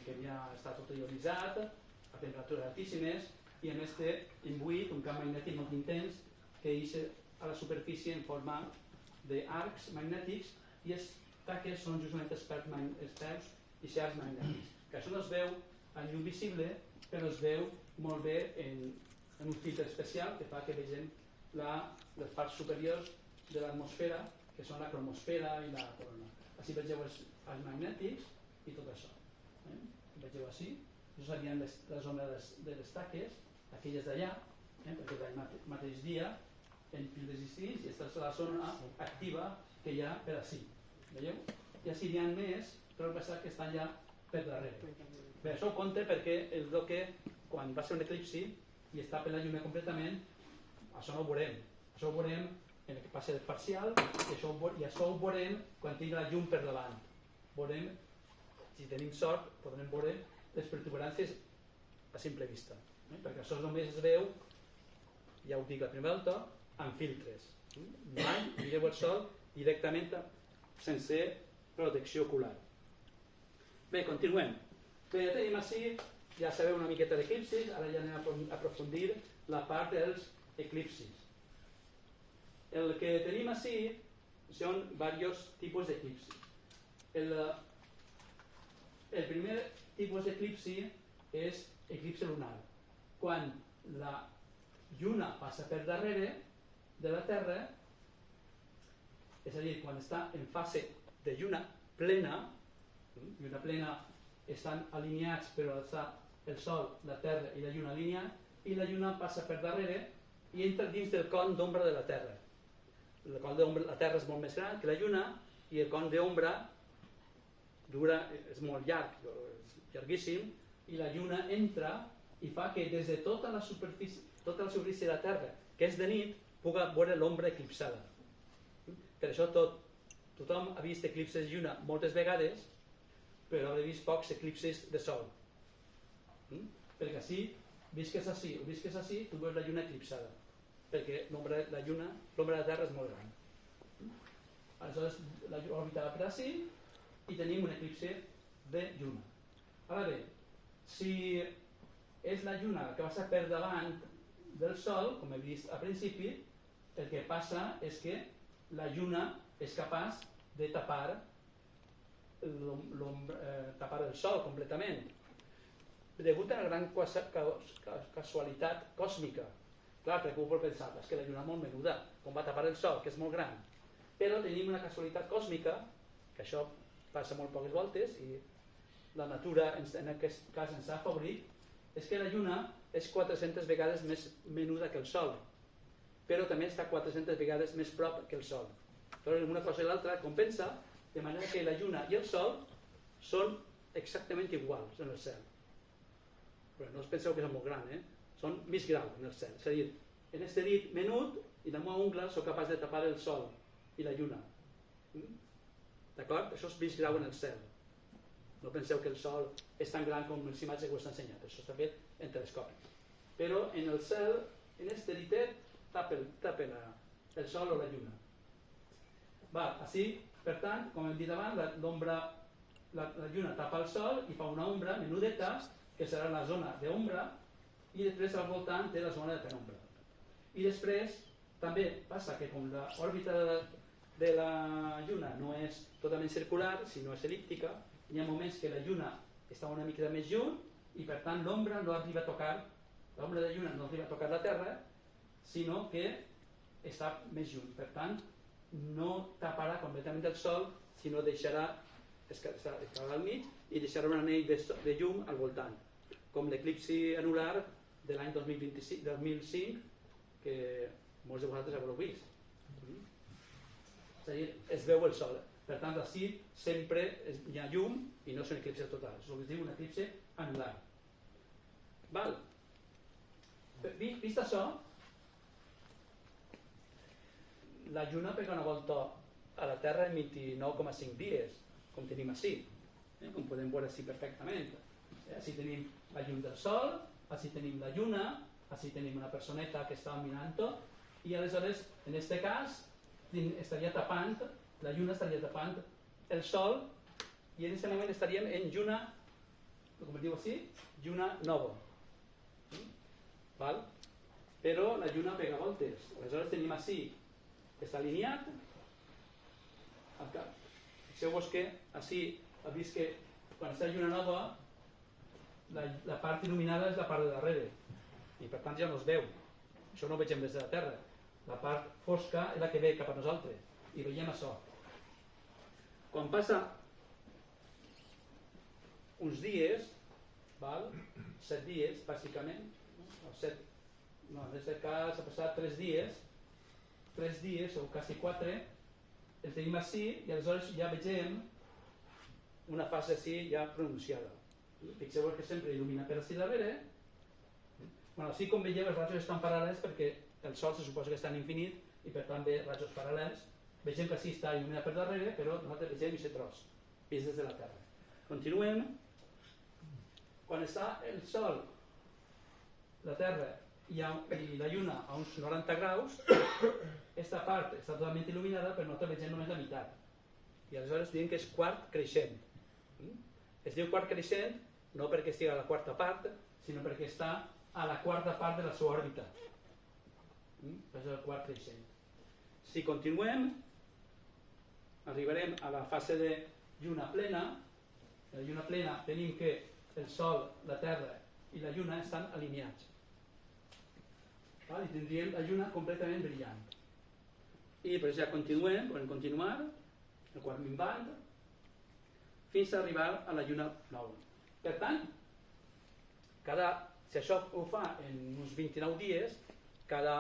que ja està tot ionitzat, a temperatures altíssimes, i a més té imbuït un camp magnètic molt intens que ixa a la superfície en forma d'arcs magnètics, i els taques són justament els peus i xarcs magnètics, que això no es veu en llum visible, però es veu molt bé en un filtre especial que fa que vegem les parts superiors de l'atmosfera, que són la cromosfera i la corona. Així vegeu els magnètics i tot això. Vegeu així, això serien les zones de les taques, aquelles d'allà, perquè d'all mateix dia en filtres distints, i aquesta és la zona activa que hi ha per així. Veieu? I així n'hi ha més, però el passat que estan ja per darrere. Bé, això ho compte perquè és el que, quan va ser un eclipsi i està per la llum completament, això no ho veurem. Això ho veurem en el que passa del parcial, i això ho veurem quan tingui la llum per davant. Veurem, si tenim sort, podrem veure les protuberàncies a simple vista. Perquè això només es veu, ja ho dic la primera volta, amb filtres. Mai mireu el Sol directament sense protecció ocular. Bé, continuem. Bé, ja tenim així, ja sabeu una miqueta d'eclipsis, ara ja anem a aprofundir la part dels eclipsis. El que tenim així són diversos tipus d'eclipsis. El primer tipus d'eclipsi és eclipsi lunar, quan la lluna passa per darrere de la Terra, és a dir, quan està en fase de lluna plena estan alineats, però està el Sol, la Terra i la lluna alineats, i la lluna passa per darrere i entra dins del con d'ombra de la Terra. El con d'ombra de la Terra és molt més gran que la lluna, i el con d'ombra és molt llarg, llarguíssim, i la lluna entra i fa que des de tota la superfície de la Terra, que és de nit, pugui veure l'ombra eclipsada. Per això tothom ha vist eclipses de lluna moltes vegades, però hauré vist pocs eclipsis de sol. Perquè així, visques així o visques així, tu veus la lluna eclipsada, perquè l'ombra de la Terra és molt gran. Aleshores, l'òrbita va per així i tenim un eclipsi de lluna. Ara bé, si és la lluna que passa per davant del sol, com he vist al principi, el que passa és que la lluna és capaç de tapar el sol completament, degut a la gran casualitat còsmica. Clar, perquè ho pot pensar, és que la lluna és molt menuda, com va tapar el sol, que és molt gran. Però tenim una casualitat còsmica, que això passa molt poques voltes, i la natura en aquest cas ens ha afavorit, és que la lluna és 400 vegades més menuda que el sol, però també està 400 vegades més prop que el sol. Però una cosa i l'altra compensa, de manera que la lluna i el sol són exactament iguals en el cel. Però no us penseu que són molt grans, són mig grau en el cel. És a dir, en aquest dit menut i la meva ungla sóc capaç de tapar el sol i la lluna. D'acord? Això és mig grau en el cel. No penseu que el sol és tan gran com les imatges que us he ensenyat. Això està fet en telescopi. Però en el cel, en aquest ditet, tapa el sol o la lluna. Així, per tant, com hem dit abans, la lluna tapa el sol i fa una ombra menudeta, que serà la zona d'ombra, i després al voltant té la zona de penombra. I després també passa que com l'òrbita de la lluna no és totalment circular, sinó és el·líptica, hi ha moments que la lluna està una mica més lluny i per tant l'ombra no arriba a tocar, l'ombra de lluna no arriba a tocar la Terra, sinó que està més lluny. Per tant, no taparà completament el sol, sinó deixarà estarà al mig i deixarà un anell de llum al voltant, com l'eclipsi anular de l'any 2005 que molts de vosaltres haureu vist. És a dir, es veu el sol. Per tant, així sempre hi ha llum i no és un eclipsi total, és el que es diu un eclipsi anular. Vist això, la lluna pega una volta a la Terra en 29,5 dies, com tenim així, com podem veure així perfectament. Així tenim la llum del sol, així tenim la lluna, així tenim una personeta que està mirant-ho, i aleshores, en aquest cas, estaria tapant, la lluna estaria tapant el sol, i en aquest moment estaríem en lluna, com es diu així, lluna nova. Però la lluna pega voltes, aleshores tenim així, està alineat. Fixeu-vos que així heu vist que quan està la lluna nova la part il·luminada és la part de darrere i per tant ja no es veu, això no ho vegem des de la Terra, la part fosca és la que ve cap a nosaltres i veiem això. Quan passa uns dies, 7 dies bàsicament, en aquest cas ha passat 3 dies o quasi 4, el tenim així i aleshores ja vegem una fase així ja pronunciada. Fixeu-vos que sempre il·lumina per així darrere. Així com veieu els rajos estan paral·lels perquè el sol se suposa que està en infinit i per tant ve rajos paral·lels. Vegem que així està il·luminat per darrere, però nosaltres vegem aquest tros, vist des de la Terra. Continuem. Quan està el sol, la Terra i la lluna a uns 90 graus, aquesta part està totalment il·luminada però nosaltres vegem només la meitat i aleshores diem que és quart creixent. Es diu quart creixent no perquè estigui a la quarta part, sinó perquè està a la quarta part de la seva òrbita. És el quart creixent. Si continuem arribarem a la fase de lluna plena. En la lluna plena tenim que el sol, la Terra i la lluna estan alineats. I tindríem la lluna completament brillant. I per això continuem, podem continuar, el quart minvant, fins a arribar a la lluna nova. Per tant, si això ho fa en uns 29 dies, cada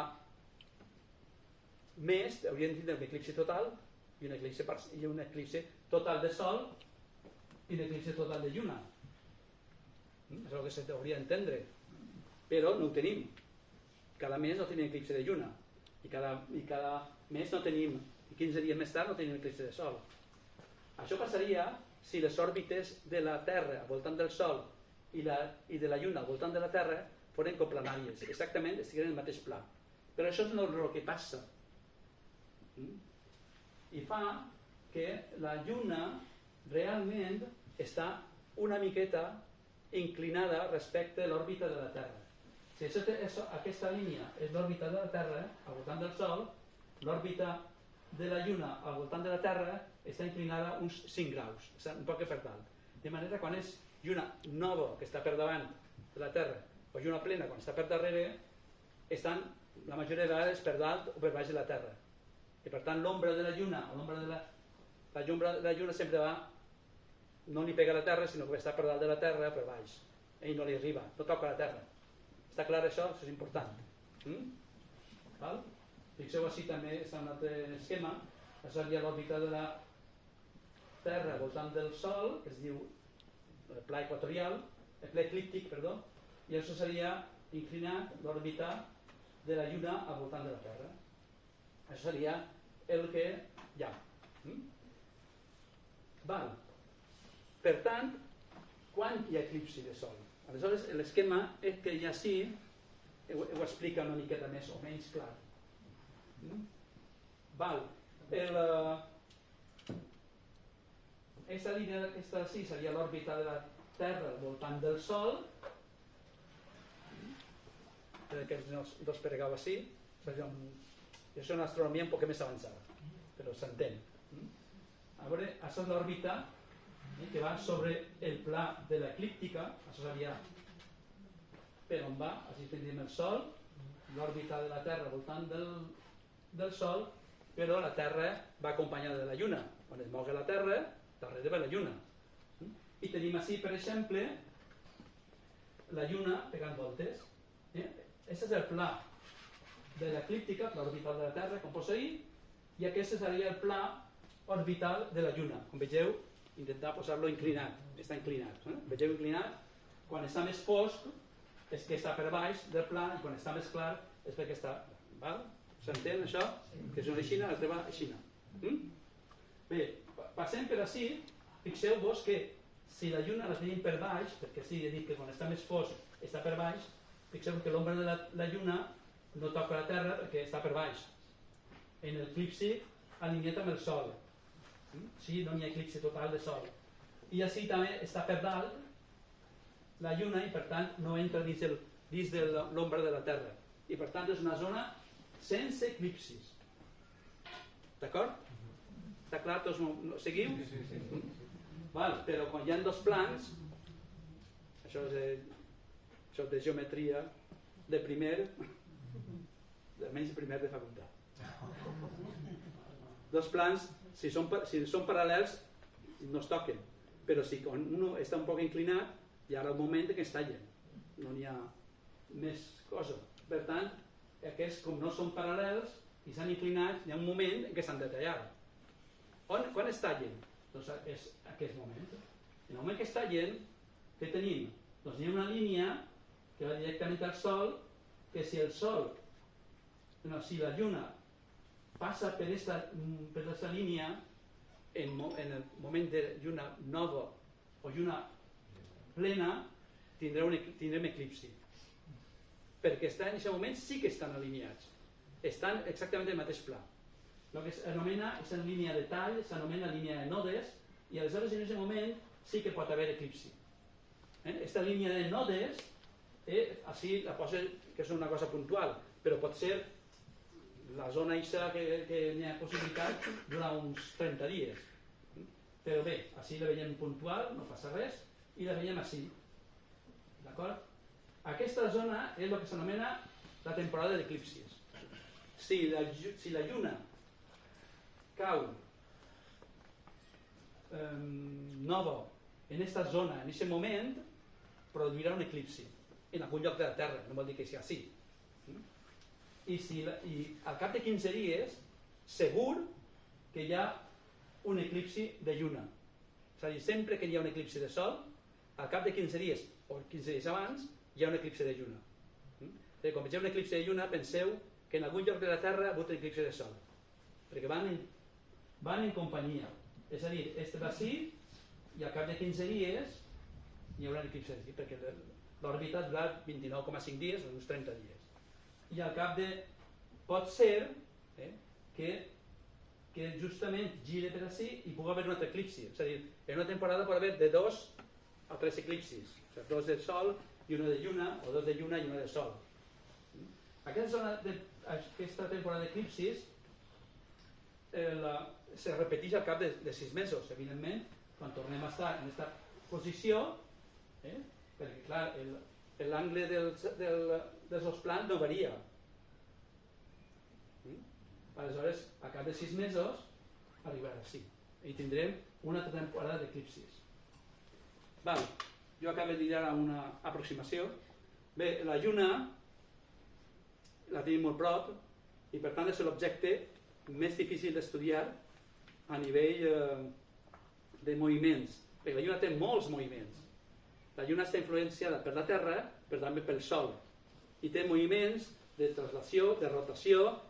mes hauríem de tenir un eclipsi total i un eclipsi total de sol i un eclipsi total de lluna. És el que s'hauria d'entendre. Però no ho tenim. Cada mes no tenim eclipsi de lluna i cada mes no tenim, i 15 dies més tard no tenim eclipsi de sol. Això passaria si les òrbites de la Terra al voltant del Sol i de la Lluna al voltant de la Terra foren coplanàries, exactament estiguin en el mateix pla. Però això no és el que passa. I fa que la Lluna realment està una miqueta inclinada respecte a l'òrbita de la Terra. Si aquesta línia és l'òrbita de la Terra al voltant del Sol, l'òrbita de la Lluna al voltant de la Terra està inclinada uns 5 graus, està un poc per dalt. De manera que quan és lluna nova que està per davant de la Terra o lluna plena quan està per darrere, estan la majoria de vegades per dalt o per baix de la Terra. I per tant l'ombra de la Lluna, la lluna de la Lluna sempre va, no li pega a la Terra, sinó que està per dalt de la Terra o per baix. I no li arriba, no toca la Terra. Està clar això? Això és important. Val? Fixeu així també està un altre esquema. Això seria l'òrbita de la Terra al voltant del Sol, que es diu el pla equatorial, el pla eclíptic, perdó, i això seria inclinat l'òrbita de la Lluna al voltant de la Terra. Això seria el que hi ha. Val. Per tant, quan hi ha eclipsi de Sol? Aleshores, l'esquema és que ja sí, ho explica una miqueta més o menys clar. Val. Aquesta línia aquesta sí seria l'òrbita de la Terra al voltant del Sol. Aquests dos pregau així. És una astronomia un poc més avançada, però s'entén. A veure, això és l'òrbita que va sobre el pla de l'eclíptica. Això seria per on va, així tindríem el Sol, l'òrbita de la Terra al voltant del Sol, però la Terra va acompanyada de la Lluna. Quan es mogui la Terra, darrere va la Lluna. I tenim així, per exemple, la Lluna pegant voltes. Aquest és el pla de l'eclíptica, pla orbital de la Terra, com posa ahir, i aquest seria el pla orbital de la Lluna. Com vegeu, intentar posar-lo inclinat. Està inclinat. Vegeu inclinat, quan està més fosc és que està per baix del pla i quan està més clar és perquè està... S'entén això? Que és una aixina, l'altra va aixina. Bé, passem per així, fixeu-vos que si la Lluna la tenim per baix, perquè sí, he dit que quan està més fosc està per baix, fixeu que l'ombra de la Lluna no toca la Terra perquè està per baix. En el eclipsi alineat amb el Sol. Sí, no hi ha eclipsi total de Sol. I així també està per dalt la Lluna i per tant no entra dins de l'ombra de la Terra. I per tant és una zona sense eclipsis. D'acord? Està clar? Tots seguiu? Sí. Val, però quan hi ha dos plans, això és de geometria de primer, almenys primer de facultat. Dos plans, si són paral·lels, no es toquen, però si quan un està un poc inclinat, hi ha el moment que es tallen, no n'hi ha més cosa. Per tant, aquests, com no són paral·lels i s'han inclinat, hi ha un moment en què s'han de tallar. Quan es tallen? Doncs és aquest moment. En el moment que es tallen, què tenim? Doncs hi ha una línia que va directament al Sol, que si el Sol, si la Lluna passa per aquesta línia, en el moment de lluna nova o lluna plena, tindrem eclipsi. Perquè en aquest moment sí que estan alineats. Estan exactament en el mateix pla. El que s'anomena és en línia de tall, s'anomena línia de nodes, i aleshores en aquest moment sí que pot haver eclipsi. Aquesta línia de nodes, així la posa que és una cosa puntual, però pot ser la zona eixa que n'hi ha possibilitat durant uns 30 dies. Però bé, així la veiem puntual, no passa res, i la veiem així. D'acord? Aquesta zona és el que s'anomena la temporada d'eclipsis. Si la Lluna cau nova en aquesta zona, en aquest moment, produirà un eclipsi en algun lloc de la Terra, no vol dir que sigui així. I al cap de 15 dies, segur que hi ha un eclipsi de Lluna. És a dir, sempre que hi ha un eclipsi de Sol, al cap de 15 dies, o 15 dies abans, hi ha un eclipsi de Lluna. Quan vegeu un eclipsi de Lluna, penseu que en algun lloc de la Terra ha hagut un eclipsi de Sol. Perquè van en companyia. És a dir, este va així i al cap de 15 dies hi haurà l'eclipsi, perquè l'òrbita durà 29,5 dies, uns 30 dies. I al cap de... pot ser que justament gire per ací i pugui haver un altre eclipsi. És a dir, en una temporada pot haver de 2 a 3 eclipsis, o sigui, 2 de Sol i 1 de Lluna, o 2 de Lluna i 1 de Sol. Aquesta temporada d'eclipsis se repeteix al cap de 6 mesos, evidentment, quan tornem a estar en aquesta posició, perquè clar, l'angle dels dos plans no varia. Aleshores, a cap de 6 mesos arribarà així i tindrem una altra temporada d'eclipsis. Jo acabo de dir ara una aproximació. Bé, la Lluna la tenim molt prop i per tant és l'objecte més difícil d'estudiar a nivell de moviments, perquè la Lluna té molts moviments. La Lluna està influenciada per la Terra, però també pel Sol, i té moviments de traslació, de rotació,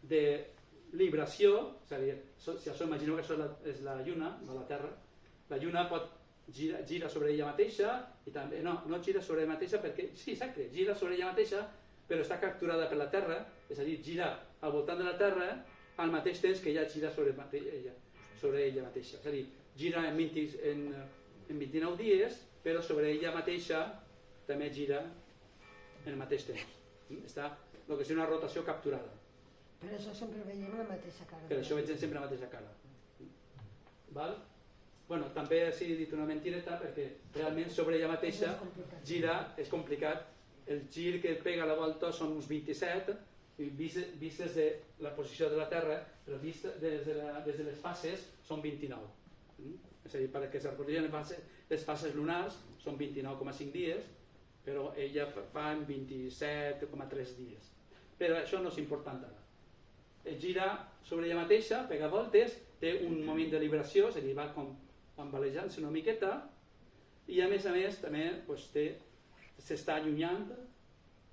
de libració, és a dir, si això imagineu que això és la Lluna, no la Terra, la Lluna gira sobre ella mateixa, i també, no gira sobre ella mateixa perquè, sí, exacte, gira sobre ella mateixa, però està capturada per la Terra, és a dir, gira al voltant de la Terra al mateix temps que ella gira sobre ella mateixa. És a dir, gira en 29 dies, però sobre ella mateixa també gira en el mateix temps. Està el que és una rotació capturada. Per això sempre veiem la mateixa cara. Per això veiem sempre la mateixa cara. Val? Bueno, també he dit una mentireta perquè realment sobre ella mateixa gira, és complicat. El gir que pega a la volta són uns 27, vist des de la posició de la Terra, però vist des de les fases són 29. És a dir, perquè es recorrien les fases lunars són 29,5 dies, però ella fa en 27,3 dies. Però això no és important ara. Gira sobre ella mateixa, pega voltes, té un moment de liberació, és a dir, va com embalejant-se una miqueta, i a més també s'està allunyant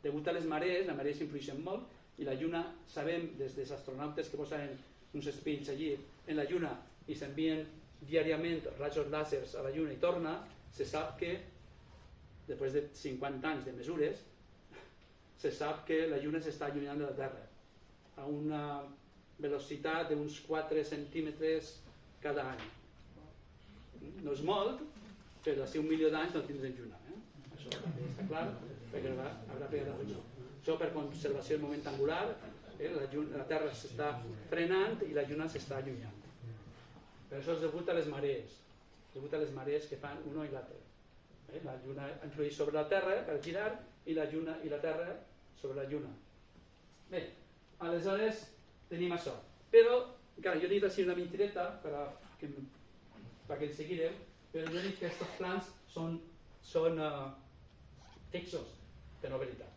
degut a les marees influeixen molt, i la Lluna, sabem des dels astronautes que posen uns espills allí en la Lluna i s'envien diàriament rajos làsers a la Lluna i torna, se sap que després de 50 anys de mesures se sap que la Lluna s'està allunyant de la Terra a una velocitat d'uns 4 centímetres cada any. No és molt, però si 1 milió d'anys no tindrem Lluna. Això també està clar, perquè haurà pegat la Lluna. Això per conservació del moment angular, la Terra s'està frenant i la Lluna s'està allunyant. Per això és degut a les marees que fan un i l'altre. La Lluna influeix sobre la Terra per girar i la Lluna i la Terra sobre la Lluna. Bé, aleshores tenim això. Però, encara, jo he dit així una mentireta perquè ens seguirem, però jo he dit que aquests plans són fixos, de no veritat.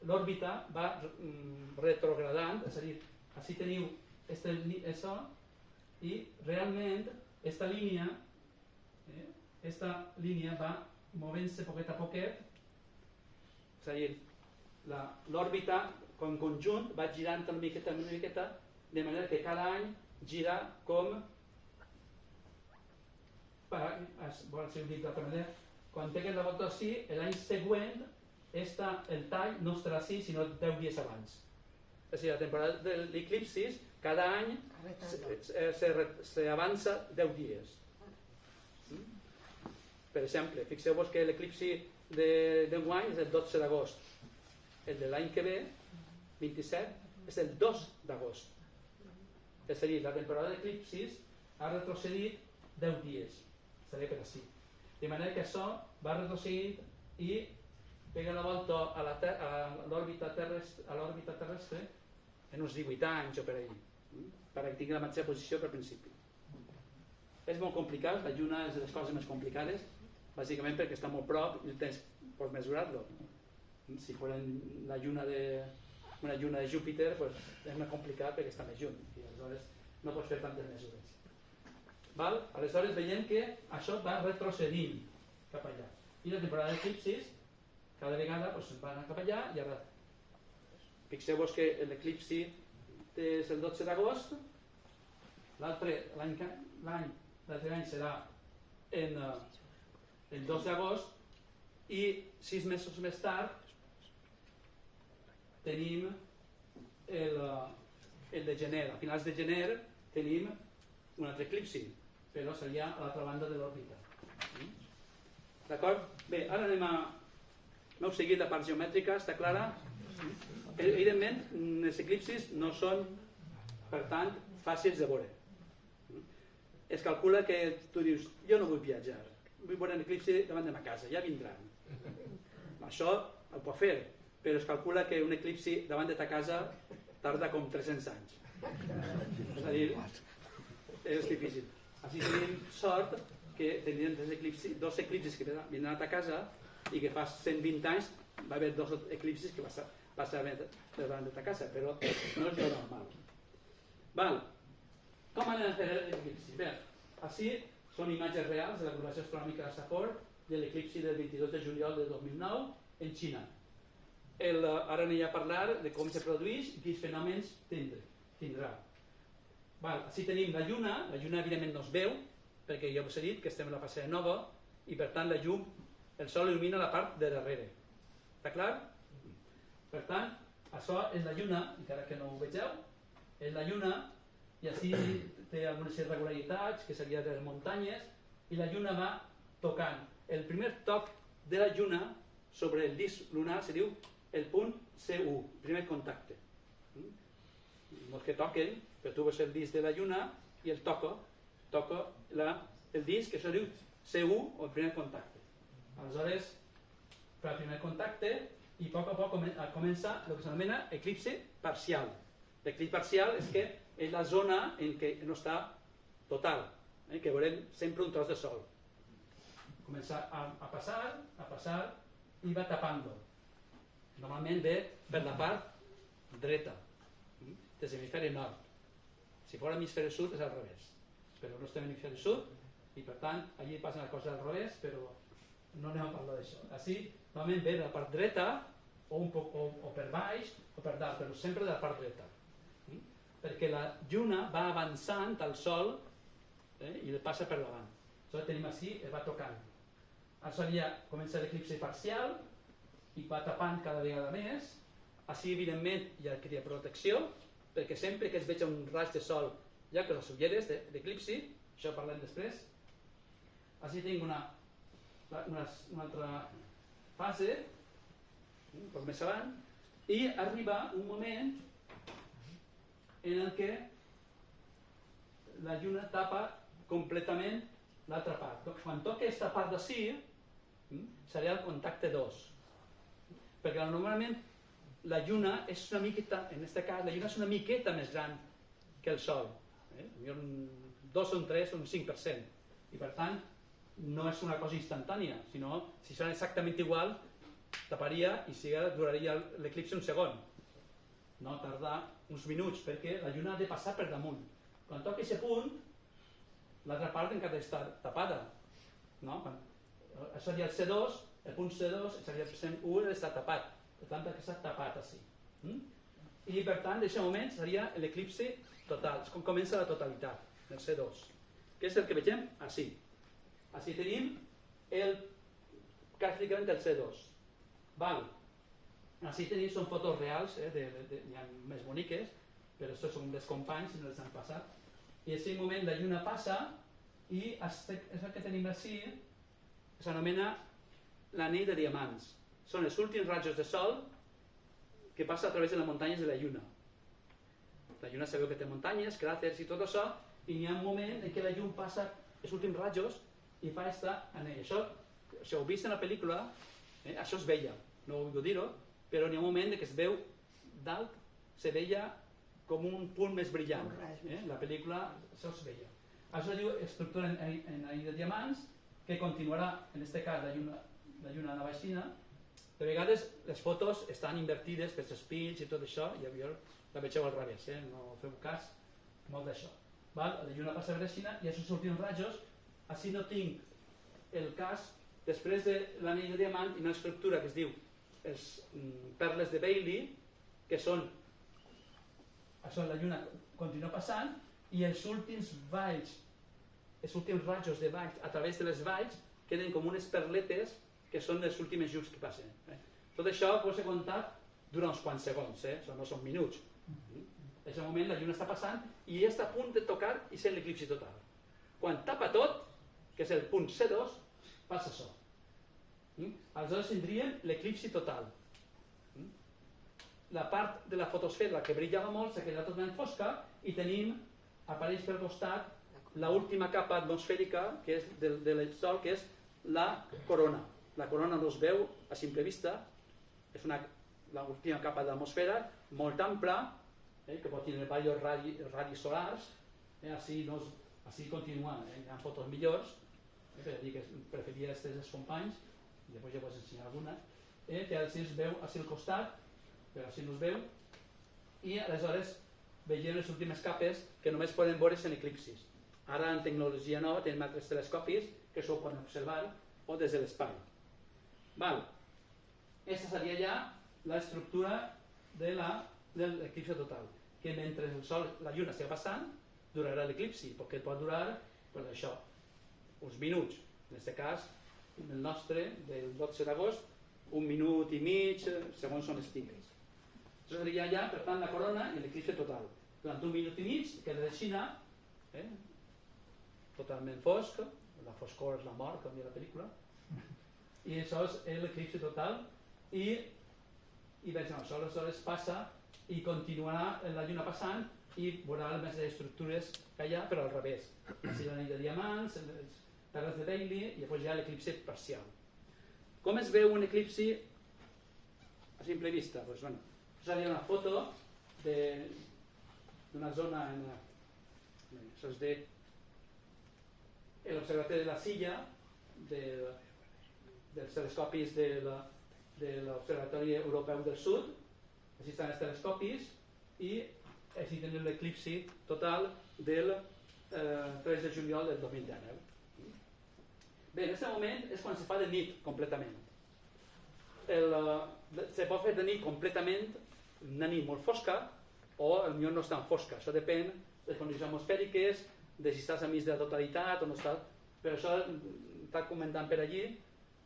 L'òrbita va retrogradant, és a dir, així teniu això, i realment aquesta línia va movent-se poquet a poquet, és a dir, l'òrbita com conjunt va girant una miqueta, de manera que cada any gira com, si ho dic d'altra manera, quan peguen la volta així, l'any següent el tall no estarà així sinó 10 dies abans. És a dir, la temporada de l'eclipsis cada any s'avança 10 dies. Per exemple, fixeu-vos que l'eclipsi d'enguany és el 12 d'agost. El de l'any que ve, 27, és el 2 d'agost. És a dir, la temporada d'eclipsis ha retrocedit 10 dies. Seré per així. De manera que això va retrocedit i pega la volta a l'òrbita terrestre en uns 18 anys o per ahí, perquè tingui la mateixa posició que al principi. És molt complicat, la Lluna és de les coses més complicades, bàsicament perquè està molt prop i pots mesurar-lo. Si fos una lluna de Júpiter, és més complicat perquè està més lluny i aleshores no pots fer tantes mesures. Aleshores veiem que això va retrocedint cap allà. I la temporada d'eclipsis cada vegada va anar cap allà i ara fixeu-vos que l'eclipsi és el 12 d'agost l'altre any serà el 2 d'agost i 6 mesos més tard tenim el de gener. A finals de gener tenim un altre eclipsi, però seria a l'altra banda de l'òrbita. D'acord? Bé, ara anem a... M'heu seguit la part geomètrica, està clara? Evidentment, els eclipsis no són, per tant, fàcils de veure. Es calcula que tu dius, jo no vull viatjar, vull veure un eclipsi davant de ma casa, ja vindran. Això ho pot fer, però es calcula que un eclipsi davant de ta casa tarda com 300 anys. És a dir, és difícil. Així tenim sort que tindrem dos eclipsis que vindran a ta casa i que fa 120 anys va haver 2 eclipsis que passaven davant de ta casa, però no és lo normal. Val. Com anem a fer l'eclipsi? Bé, així són imatges reals de l'agrupació astronòmica de Safor de l'eclipsi del 22 de juliol de 2009 en Xina. Ara anem a parlar de com se produeix i quins fenòmens tindrà. Així tenim la lluna evidentment no es veu, perquè ja us he dit que estem en la fase nova i per tant la llum, el sol il·lumina la part de darrere. Està clar? Per tant, això és la lluna, encara que no ho vegeu, és la lluna i així té algunes irregularitats que seria de les muntanyes i la lluna va tocant. El primer toc de la lluna sobre el disc lunar se diu el punt C1, primer contacte. No és que toquen, però tu veus el disc de la lluna i el toca el disc, que això diu C1 o el primer contacte. Aleshores, per al primer contacte i a poc comença el que s'anomena eclipsi parcial. L'eclipsi parcial és que és la zona en què no està total, que veurem sempre un tros de sol. Comença a passar i va tapant-lo. Normalment ve per la part dreta de l'hemisferi nord. Si fos l'hemisferi sud és al revés, però no estem en l'hemisferi sud i per tant allí passen les coses al revés, però no anem a parlar d'això. Així normalment ve de la part dreta o per baix o per dalt, però sempre de la part dreta, perquè la lluna va avançant al sol i el passa per davant. Això tenim així, es va tocant. Això ja comença l'eclipsi parcial i va tapant cada vegada més. Així evidentment hi ha que protecció, perquè sempre que es veja un raig de sol hi ha les ulleres d'eclipsi, això parlem després. Així tinc una altra fase, un poc més avant, i arriba un moment en el que la lluna tapa completament l'altra part. Quan toca aquesta part d'ací, seria el contacte 2. Perquè normalment la lluna és una miqueta, en aquest cas, la lluna és una miqueta més gran que el sol. Un 2 o un 3 o un 5%. I per tant, no és una cosa instantània, sinó si són exactament igual, taparia i duraria l'eclipsi un segon. No tardar uns minuts, perquè la lluna ha de passar per damunt. Quan toca aquest punt, l'altra part encara està tapada. Això seria el C2, el punt C2 seria el C1 està tapat. Per tant, perquè està tapat així. I per tant, en aquest moment seria l'eclipsi total. És com comença la totalitat del C2. Que és el que vegem així. Així tenim pràcticament el C2. Així tenim, són fotos reals, n'hi ha més boniques, però això són dels companys, no les han passat. I en aquest moment la lluna passa i és el que tenim així, s'anomena l'anell de diamants. Són els últims rajos de sol que passa a través de les muntanyes de la lluna. La lluna sabeu que té muntanyes, cràters i tot això, i hi ha un moment en què la llum passa els últims rajos i fa aquesta anell. Això, si ho heu vist en la pel·lícula, això es veia, no ho vull dir-ho, però n'hi ha un moment que es veu dalt, se veia com un punt més brillant. La pel·lícula, això es veia. Això diu estructura en anell de diamants, que continuarà, en aquest cas, la lluna anava així. De vegades les fotos estan invertides pels espills i tot això, i la vegeu al revés, no feu cas molt d'això. La lluna passa per així i aquests últims rajos, així no tinc el cas, després de l'anell de diamant, una estructura que es diu els perles de Bailey, que són, això la lluna continua passant i els últims valls, els últims rajos de valls a través de les valls queden com unes perletes que són les últimes llums que passen. Tot això pot ser comptat durant uns quants segons, no són minuts. En aquest moment la lluna està passant i ja està a punt de tocar i ser l'eclipsi total. Quan tapa tot, que és el punt C2, passa això. Aleshores tindríem l'eclipsi total. La part de la fotosfera que brillava molt s'ha quedat totalment fosca i tenim, apareix per costat, l'última capa atmosfèrica que és del Sol, que és la corona. La corona no es veu a simple vista, és l'última capa d'atmosfera molt ampla, que pot tenir diversos radis solars, així continua, hi ha fotos millors, per dir que preferia aquestes dels companys, i després ja pots ensenyar alguna, que així es veu al costat, però així no es veu, i aleshores veiem les últimes capes que només poden veure's en eclipsis. Ara en tecnologia nova tenim altres telescopis que això ho poden observar o des de l'espai. Aquesta seria ja l'estructura de l'eclipsi total, que mentre el Sol, la Lluna estigui passant, durarà l'eclipsi, perquè pot durar això, uns minuts. En aquest cas, el nostre, del 12 d'agost, 1 minut i mig, segons on estigues. Això seria ja, per tant, la corona i l'eclipsi total. Durant 1 minut i mig, queda de Xina, totalment fosc, la foscor és la mort, com diu la pel·lícula, i això és l'eclipsi total, i veig això, aleshores passa i continuarà la lluna passant i veurà les més estructures que hi ha, però al revés. Així l'anell de diamants, les perles de Bailey i després ja l'eclipsi parcial. Com es veu un eclipsi a simple vista? Doncs, bueno, seria una foto d'una zona això és de l'observatori de la Silla dels telescopis de l'Observatori Europeu del Sud. Així estan els telescopis i així tenim l'eclipsi total del 3 de juliol del 2019. Bé, en aquest moment és quan se fa de nit completament. Se pot fer de nit completament, una nit molt fosca, o potser no és tan fosca. Això depèn de les condicions atmosfèriques, de si estàs a mig de la totalitat o no estàs. Però això està comentant per allí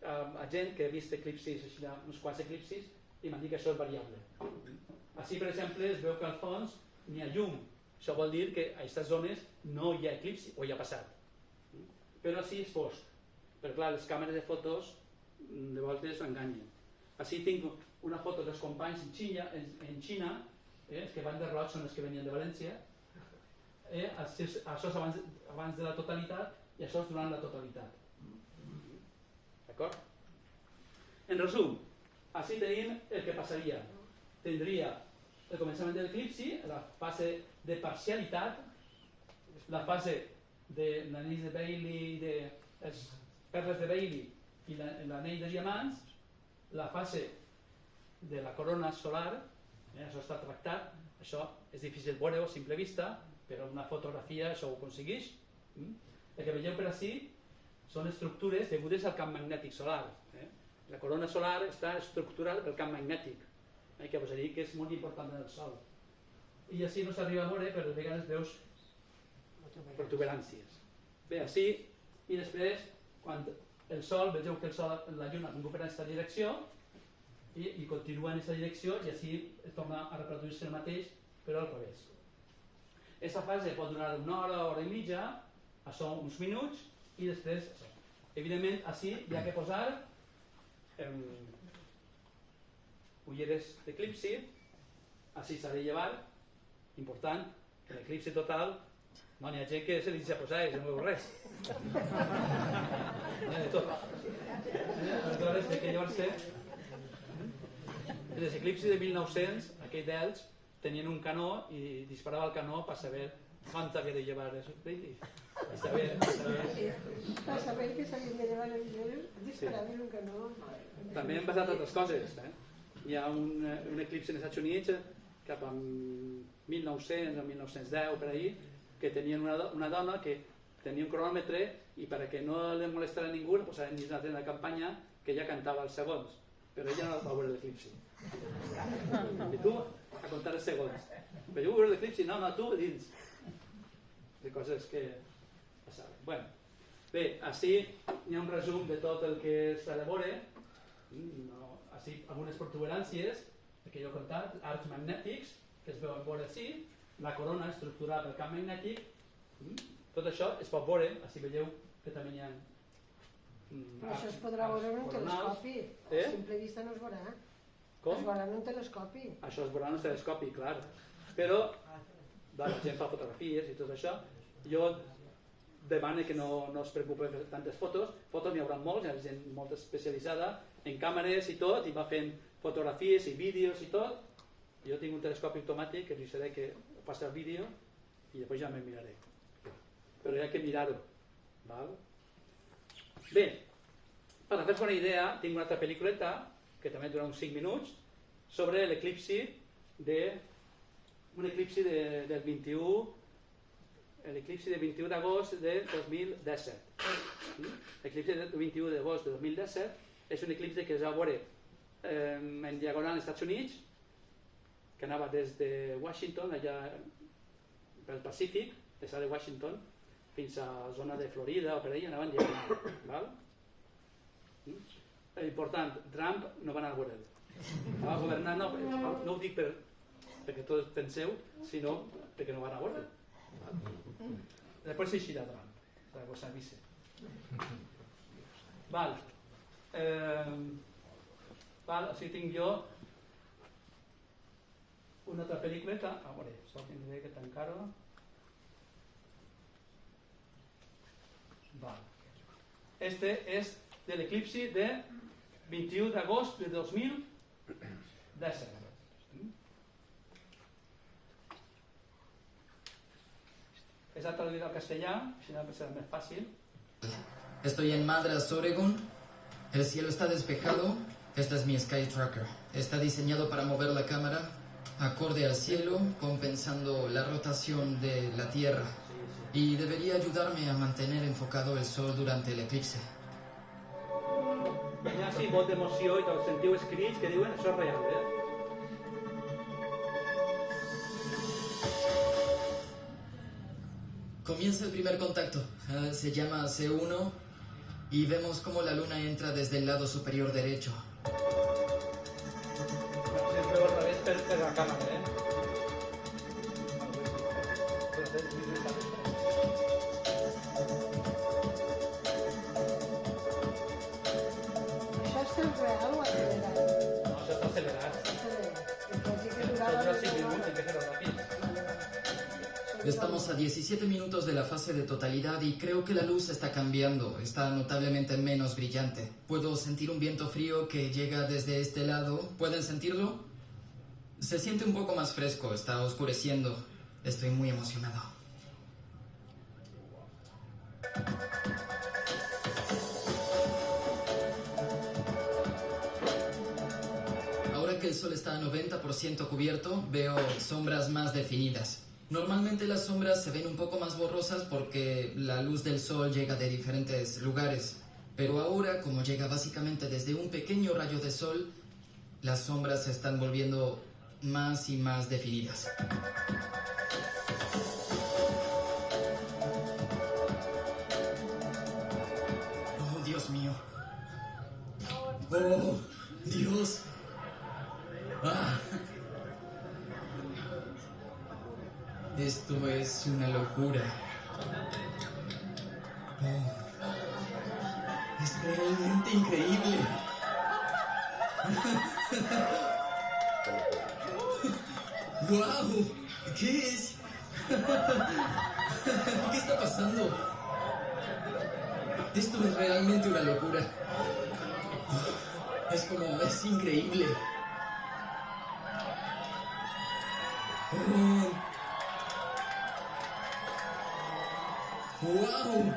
a gent que ha vist eclipsis, uns quants eclipsis, i m'han dit que això és variable. Així, per exemple, es veu que al fons n'hi ha llum. Això vol dir que a aquestes zones no hi ha eclipsi, o hi ha passat. Però sí és fosc. Però clar, les càmeres de fotos de voltes enganyen. Així tinc una foto dels companys en Xina, els que van de roig són els que venien de València. Això és abans de la totalitat i això és durant la totalitat. D'acord? En resum, així tenim el que passaria. Tindria el començament de l'eclipsi, la fase de parcialitat, la fase de l'anell de Bailey, de les perles de Bailey i l'anell de diamants, la fase de la corona solar, això està tractat, això és difícil veure-ho a simple vista, però una fotografia això ho aconsegueix. El que veieu per ací són estructures degudes al camp magnètic solar. La corona solar està estructurada pel camp magnètic, que us dic que és molt important en el Sol. I així no s'arriba a veure, però a vegades veus protuberàncies. Bé, així, i després, quan el Sol, vegeu que la Lluna ha vingut per aquesta direcció i continua en aquesta direcció i així torna a reproduir-se el mateix, però al revés. Aquesta fase pot durar una hora, hora i mitja, això uns minuts, i després, evidentment, així hi ha que posar ulleres d'eclipsi, així s'ha de llevar, important, que l'eclipsi total, no n'hi ha gent que se li dice posar i no veu res. N'hi ha de tot. Aleshores, hay que llevar-se. Els eclipsis de 1900, aquell d'ells, tenien un canó i disparava el canó per saber quant havia de llevar els eclipsis. Para saber que s'havien de llevar els ulleres, disparaven un canó. També han passat altres coses. Hi ha un eclipsi als Estats Units cap a 1900 o 1910 per ahir, que tenien una dona que tenia un cronòmetre i perquè no li molestara ningú posaven dins una campanya que ella cantava els segons, però ella no va veure l'eclipsi. I tu a comptar els segons. Però jo vull veure l'eclipsi, no, tu dins. de coses que passaven. Bueno, bé, així hi ha un resum de tot el que s'ha de veure. No, així algunes protuberàncies que jo he contat, arcs magnètics que es veuen veure així, la corona estructurada pel camp magnètic, tot això es pot veure, així veieu que també hi ha Però això es podrà veure en un telescopi. A simple vista no es veurà. Com? Es veurà en un telescopi. Això es veurà en un telescopi, clar. Però la gent fa fotografies i tot això. Jo demano que no es preocupen per tantes fotos. Fotos n'hi haurà molts, hi ha gent molt especialitzada en càmeres i tot, i va fent fotografies i vídeos i tot. Jo tinc un telescopi automàtic que li seré que passa el vídeo i després ja me'n miraré. Però hi ha que mirar-ho. Val? Bé, per fer-vos una idea, tinc una altra pel·lículeta que també dura uns 5 minuts sobre l'eclipsi del 21 l'eclipsi del 21 d'agost de 2017. L'eclipsi del 21 d'agost de 2017 és un eclipsi que es va veure en diagonal als Estats Units, que anava des de Washington, allà pel Pacífic, des de Washington, fins a la zona de Florida o per allà, anaven diagonal. Val? Important, Trump no va anar a veure-ho. Va governar, no ho dic perquè tots penseu, sinó perquè no va anar a veure-ho. Després s'eixirà Trump, perquè vos avise. Val. Així tinc jo una altra pel·lículeta. A veure, això tindré que tancar-ho. Este és de l'eclipsi de 21 d'agost de 2017. És traduït al castellà, així serà més fàcil. Estoy en Madras, Oregon. El cielo está despejado. Este es mi Sky Tracker. Está diseñado para mover la cámara acorde al cielo, compensando la rotación de la Tierra. Y debería ayudarme a mantener enfocado el sol durante el eclipse. Hi ha així molt d'emoció i tots sentiu escrits que diuen això és real, Comienza el primer contacto. Se llama C1 y vemos cómo la luna entra desde el lado superior derecho. Sempre otra vez per la càmera, Això és temps real o accelerat? No, això està accelerat. Estamos a 17 minutos de la fase de totalidad y creo que la luz está cambiando, está notablemente menos brillante. Puedo sentir un viento frío que llega desde este lado. ¿Pueden sentirlo? Se siente un poco más fresco, está oscureciendo. Estoy muy emocionado. Ahora que el sol está a 90% cubierto, veo sombras más definidas. Normalmente las sombras se ven un poco más borrosas porque la luz del sol llega de diferentes lugares. Pero ahora, como llega básicamente desde un pequeño rayo de sol, las sombras se están volviendo más y más definidas. Oh, Dios mío. Oh, Dios. Ah. Esto es una locura. Oh, es realmente increíble. ¡Guau! ¿Qué es? ¿Qué está pasando? Esto es realmente una locura. Es increíble. Oh. ¡Wow!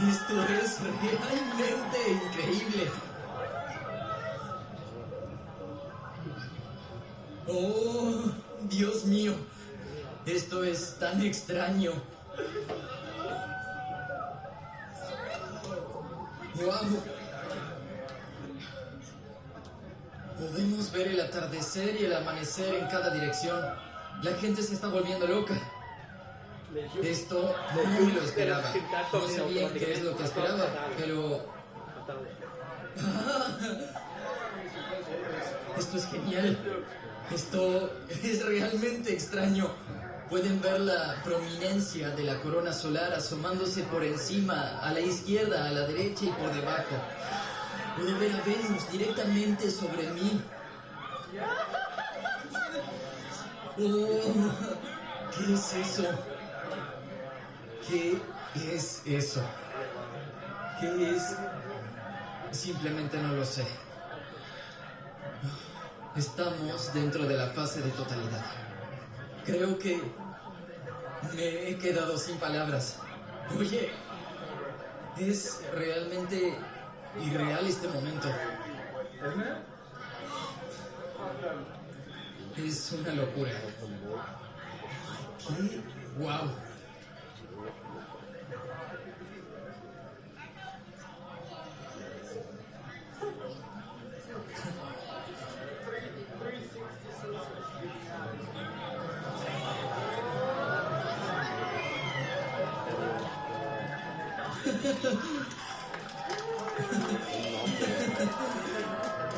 Esto es realmente increíble. ¡Oh, Dios mío! Esto es tan extraño. ¡Wow! Podemos ver el atardecer y el amanecer en cada dirección. La gente se está volviendo loca. Esto no me lo esperaba. No sabía qué es lo que esperaba, pero... Esto es genial. Esto es realmente extraño. Pueden ver la prominencia de la corona solar asomándose por encima, a la izquierda, a la derecha y por debajo. Puedo ver a Venus directamente sobre mí. Oh, ¿qué es eso? ¿Qué es eso? ¿Qué es? Simplemente no lo sé. Estamos dentro de la fase de totalidad. Creo que me he quedado sin palabras. Oye, es realmente irreal este momento. Es una locura. ¿Qué? ¡Wow!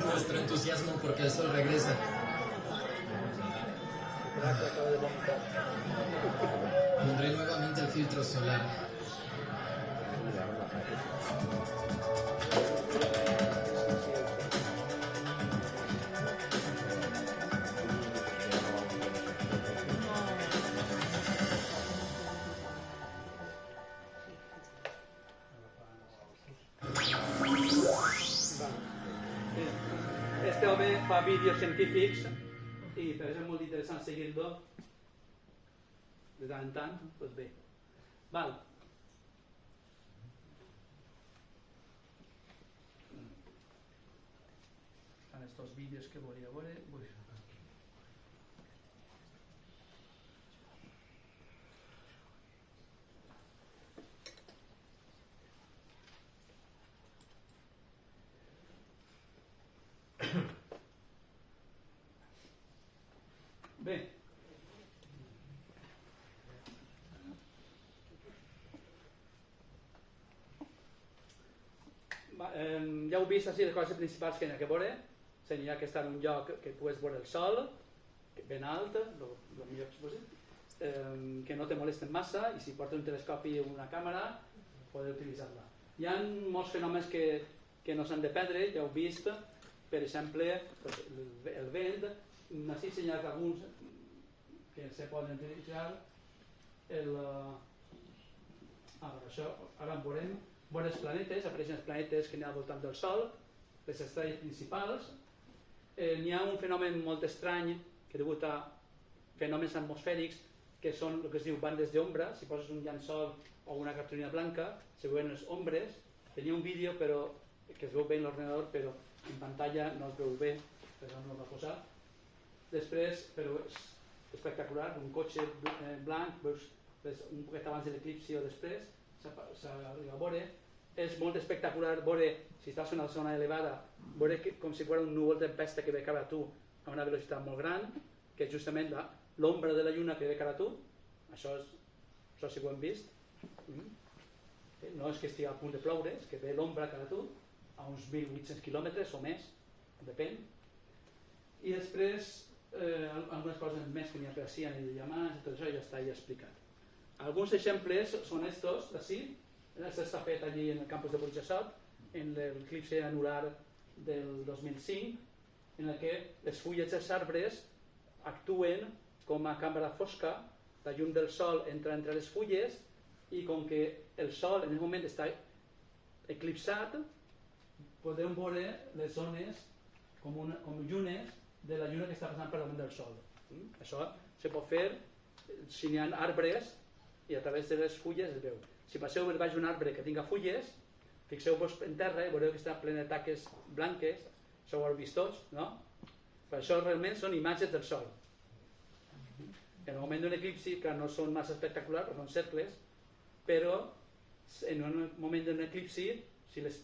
Nuestro entusiasmo porque el sol regresa. Pondré nuevamente el filtro solar. Este home fa vídeos científics i per això és molt interessant seguir-lo de tant en tant, doncs bé. Val. Estan estos vídeos que volia veure. Bé, ja heu vist així les coses principals que hi ha que veure. N'hi ha que estar en un lloc que pugues veure el sol, ben alt, el millor que possible, que no te molesten massa, i si portes un telescopi o una càmera, poder utilitzar-la. Hi ha molts fenòmens que no s'han de perdre, ja heu vist, per exemple, el vent. Així n'hi ha alguns que se poden utilitzar. Això, ara en veurem. Veure els planetes, apareixen els planetes que n'hi ha al voltant del Sol, les estrelles principals. N'hi ha un fenomen molt estrany que degut a fenòmens atmosfèrics que són el que es diu bandes d'ombra. Si poses un llençol o una cartolina blanca se veuen les ombres. Tenia un vídeo però que es veu bé en l'ordinador, però en pantalla no es veu bé, per això no el va posar. Després, però és espectacular, un cotxe blanc, veus un poquet abans de l'eclipsi o després, s'arriba a veure. És molt espectacular veure, si estàs en una zona elevada, veure com si fos un núvol de tempesta que ve cara a tu a una velocitat molt gran, que és justament l'ombra de la lluna que ve cara a tu. Això sí que ho hem vist. No és que estigui a punt de ploure, és que ve l'ombra cara a tu a uns 1.800 quilòmetres o més, depèn. I després algunes coses més que n'hi ha per ací, anell de diamants, tot això ja està ja explicat. Alguns exemples són estos d'ací. Això està fet allí en el campus de Burjassot, en l'eclipsi anular del 2005, en el que les fulles dels arbres actuen com a càmera fosca, la llum del sol entra entre les fulles i com que el sol en aquest moment està eclipsat, podem veure les zones com llunes de la lluna que està passant per damunt del sol. Això se pot fer si n'hi ha arbres i a través de les fulles es veu. Si passeu per baix d'un arbre que tinga fulles, fixeu-vos en terra i veureu que està plena de taques blanques, això ho heu vist tots, no? Per això realment són imatges del sol. En el moment d'un eclipsi, que no són massa espectaculars, són cercles, però en un moment d'un eclipsi, si les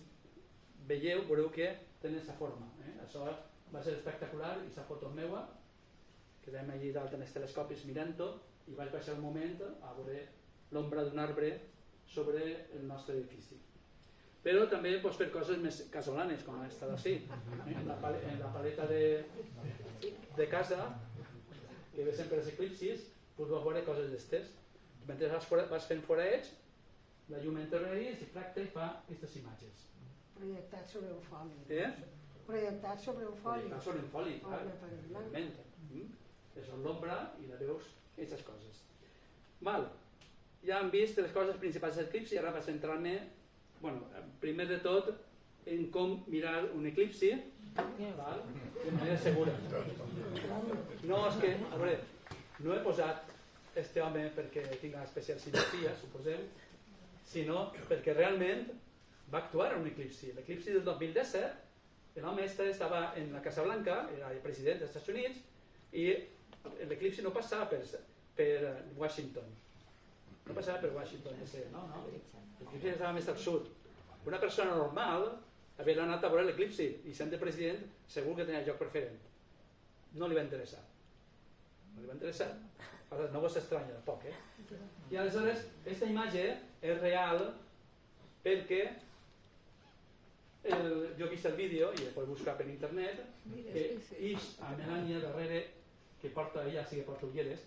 veieu, veureu que tenen aquesta forma. Això va ser espectacular i aquesta foto és meua. quedem allí dalt en els telescopis mirant-ho i vaig baixar un moment a veure l'ombra d'un arbre sobre el nostre edifici. Però també pots fer coses més casolanes, com aquesta d'ací. En la paleta de casa, que ve sempre els eclipsis, pues vas veure coses d'estes. Mentre vas fent forets, la llum interreri i fracta i fa aquestes imatges. Projectat sobre un foli. Projectat sobre un foli, clar. És l'ombra i la veus aquestes coses. Val. Ja hem vist les coses principals dels eclipsis i ara vaig centrar-me, primer de tot, en com mirar un eclipsi de manera segura. No, és que, a veure, no he posat este home perquè tinc una especial simpatia, suposem, sinó perquè realment va actuar en un eclipsi. L'eclipsi del 2017, l'home estava en la Casa Blanca, era el president dels Estats Units, i l'eclipsi no passava per Washington. No passava per Washington, no. L'eclipsi estava més al sud. Una persona normal havia anat a veure l'eclipsi i sent de president segur que tenia lloc per fer-ho. No li va interessar. No vos estranya tampoc, I aleshores, aquesta imatge és real perquè jo he vist el vídeo i el podeu buscar per internet que ix a Melania darrere, que porta ella, sí que porta ulleres,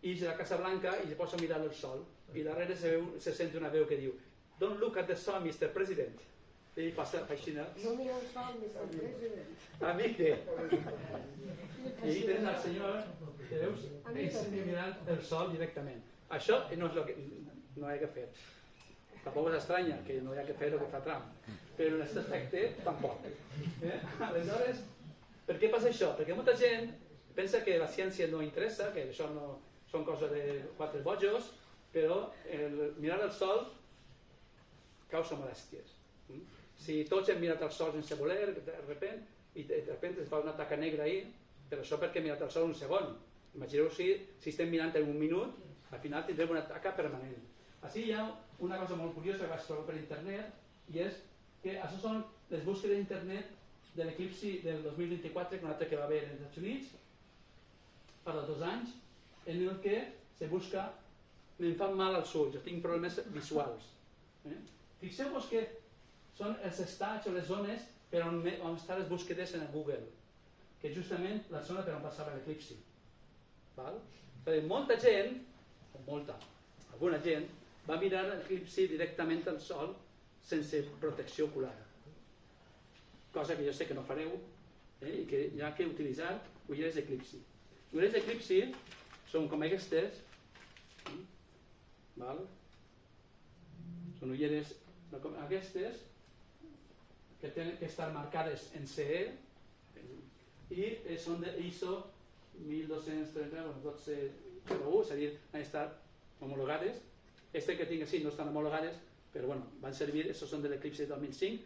ix a la Casa Blanca i li posa a mirar el sol i darrere se sent una veu que diu "Don't look at the sun, Mr. President". I passa així. No mira el sol, Mr. President. A mi què? I ahí tens el senyor, que veus, mirant el sol directament. Això no és el que no hi ha que fer. Tampoc és estranya que no hi ha que fer el que fa Trump, però en aquest aspecte tampoc. Aleshores, per què passa això? Perquè molta gent pensa que la ciència no interessa, que això no són coses de quatre bojos, però mirar el sol causa molèsties. Si tots hem mirat el sol sense voler, de repente es fa una taca negra ahí, però això perquè hem mirat el sol un segon. Imagineu si estem mirant en un minut, al final tindrem una taca permanent. Així hi ha una cosa molt curiosa que vaig trobar per internet, i és que això són les búsquedes d'internet de l'eclipsi del 2024, un altre que va haver als Estats Units, fa 2 anys, en el que se busca, em fan mal als ulls, jo tinc problemes visuals. Fixeu-vos que són els estats o les zones per on estan les búsquedes en Google, que és justament la zona per on passava l'eclipsi. Molta gent, alguna gent, va mirar l'eclipsi directament al sol sense protecció ocular. Cosa que jo sé que no fareu i que hi ha que utilitzar ulleres d'eclipsi. Ulleres d'eclipsi són com aquestes, són ulleres com aquestes que tenen que estar marcades en CE i són d'ISO 1230, 1201, és a dir, han estat homologades. Que tinc així no estan homologades, però van servir, aquests són de l'eclipsi de 2005.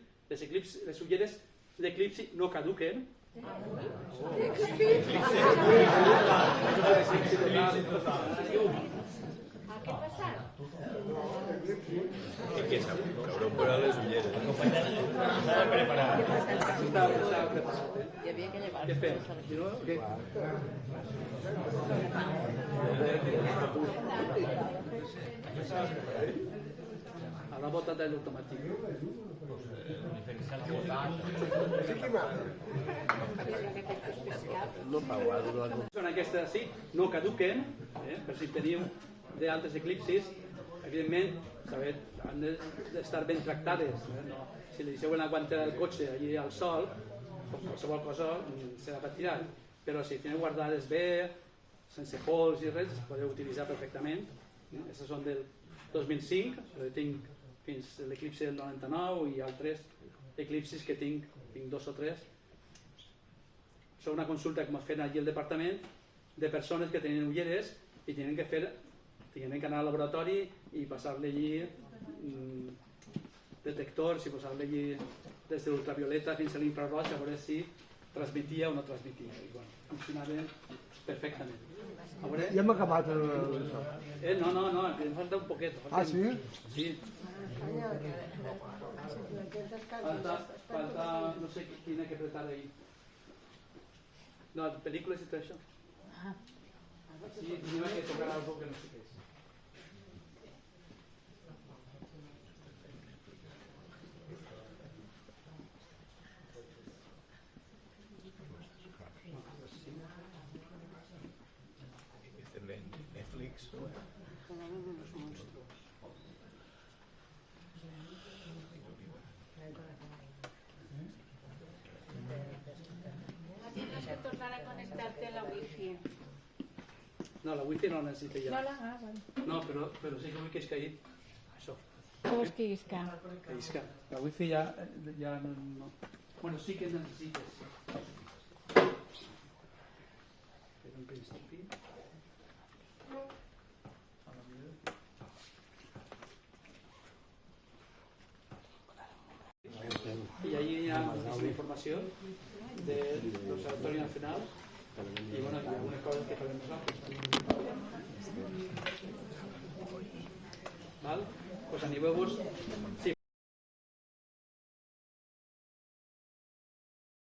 Les ulleres d'eclipsi no caduquen. Què ha passat? Que cabrón por les ulleres. Estava preparat. Hi havia que llevar. Què fem? A la bota dell'automàtic. Són aquestes així, no caduquen, per si teniu d'altres eclipsis, evidentment han d'estar ben tractades. Si li deixeu en la guantera del cotxe allí al sol, qualsevol cosa se la pot tirar, però si teniu guardades bé, sense pols i res, es podeu utilitzar perfectament. Aquestes són del 2005, tinc fins a l'eclipsi del 99 i altres eclipsis que tinc 2 o 3. Són una consulta que m'ha fet allí al departament de persones que tenen ulleres i tenen que anar al laboratori i passar-li allí detectors i posar-li allí des de l'ultravioleta fins a l'infraroig a veure si transmetia o no transmetia. I funcionava perfectament. Ja hem acabat el... No, em falta un poquet. Ah, sí? Sí. Falta, no sé quina que apretar ahí. No, pel·lícules i tot això. Sí, tenía que tocar algo que no sé qué es. Netflix. Tienes que tornar a conectarte a la wifi. No, la wifi no la necesito ya. Vale. No, pero sí que vull que es caí. Això. Què vols que isca? Que isca. La wifi ja no. Bueno, sí que necessites. Però en principi... Y ahí ya muchísima información del Observatorio Nacional y bueno, y algunas cosas que podemos hacer. ¿Vale? Pues a nivel sí.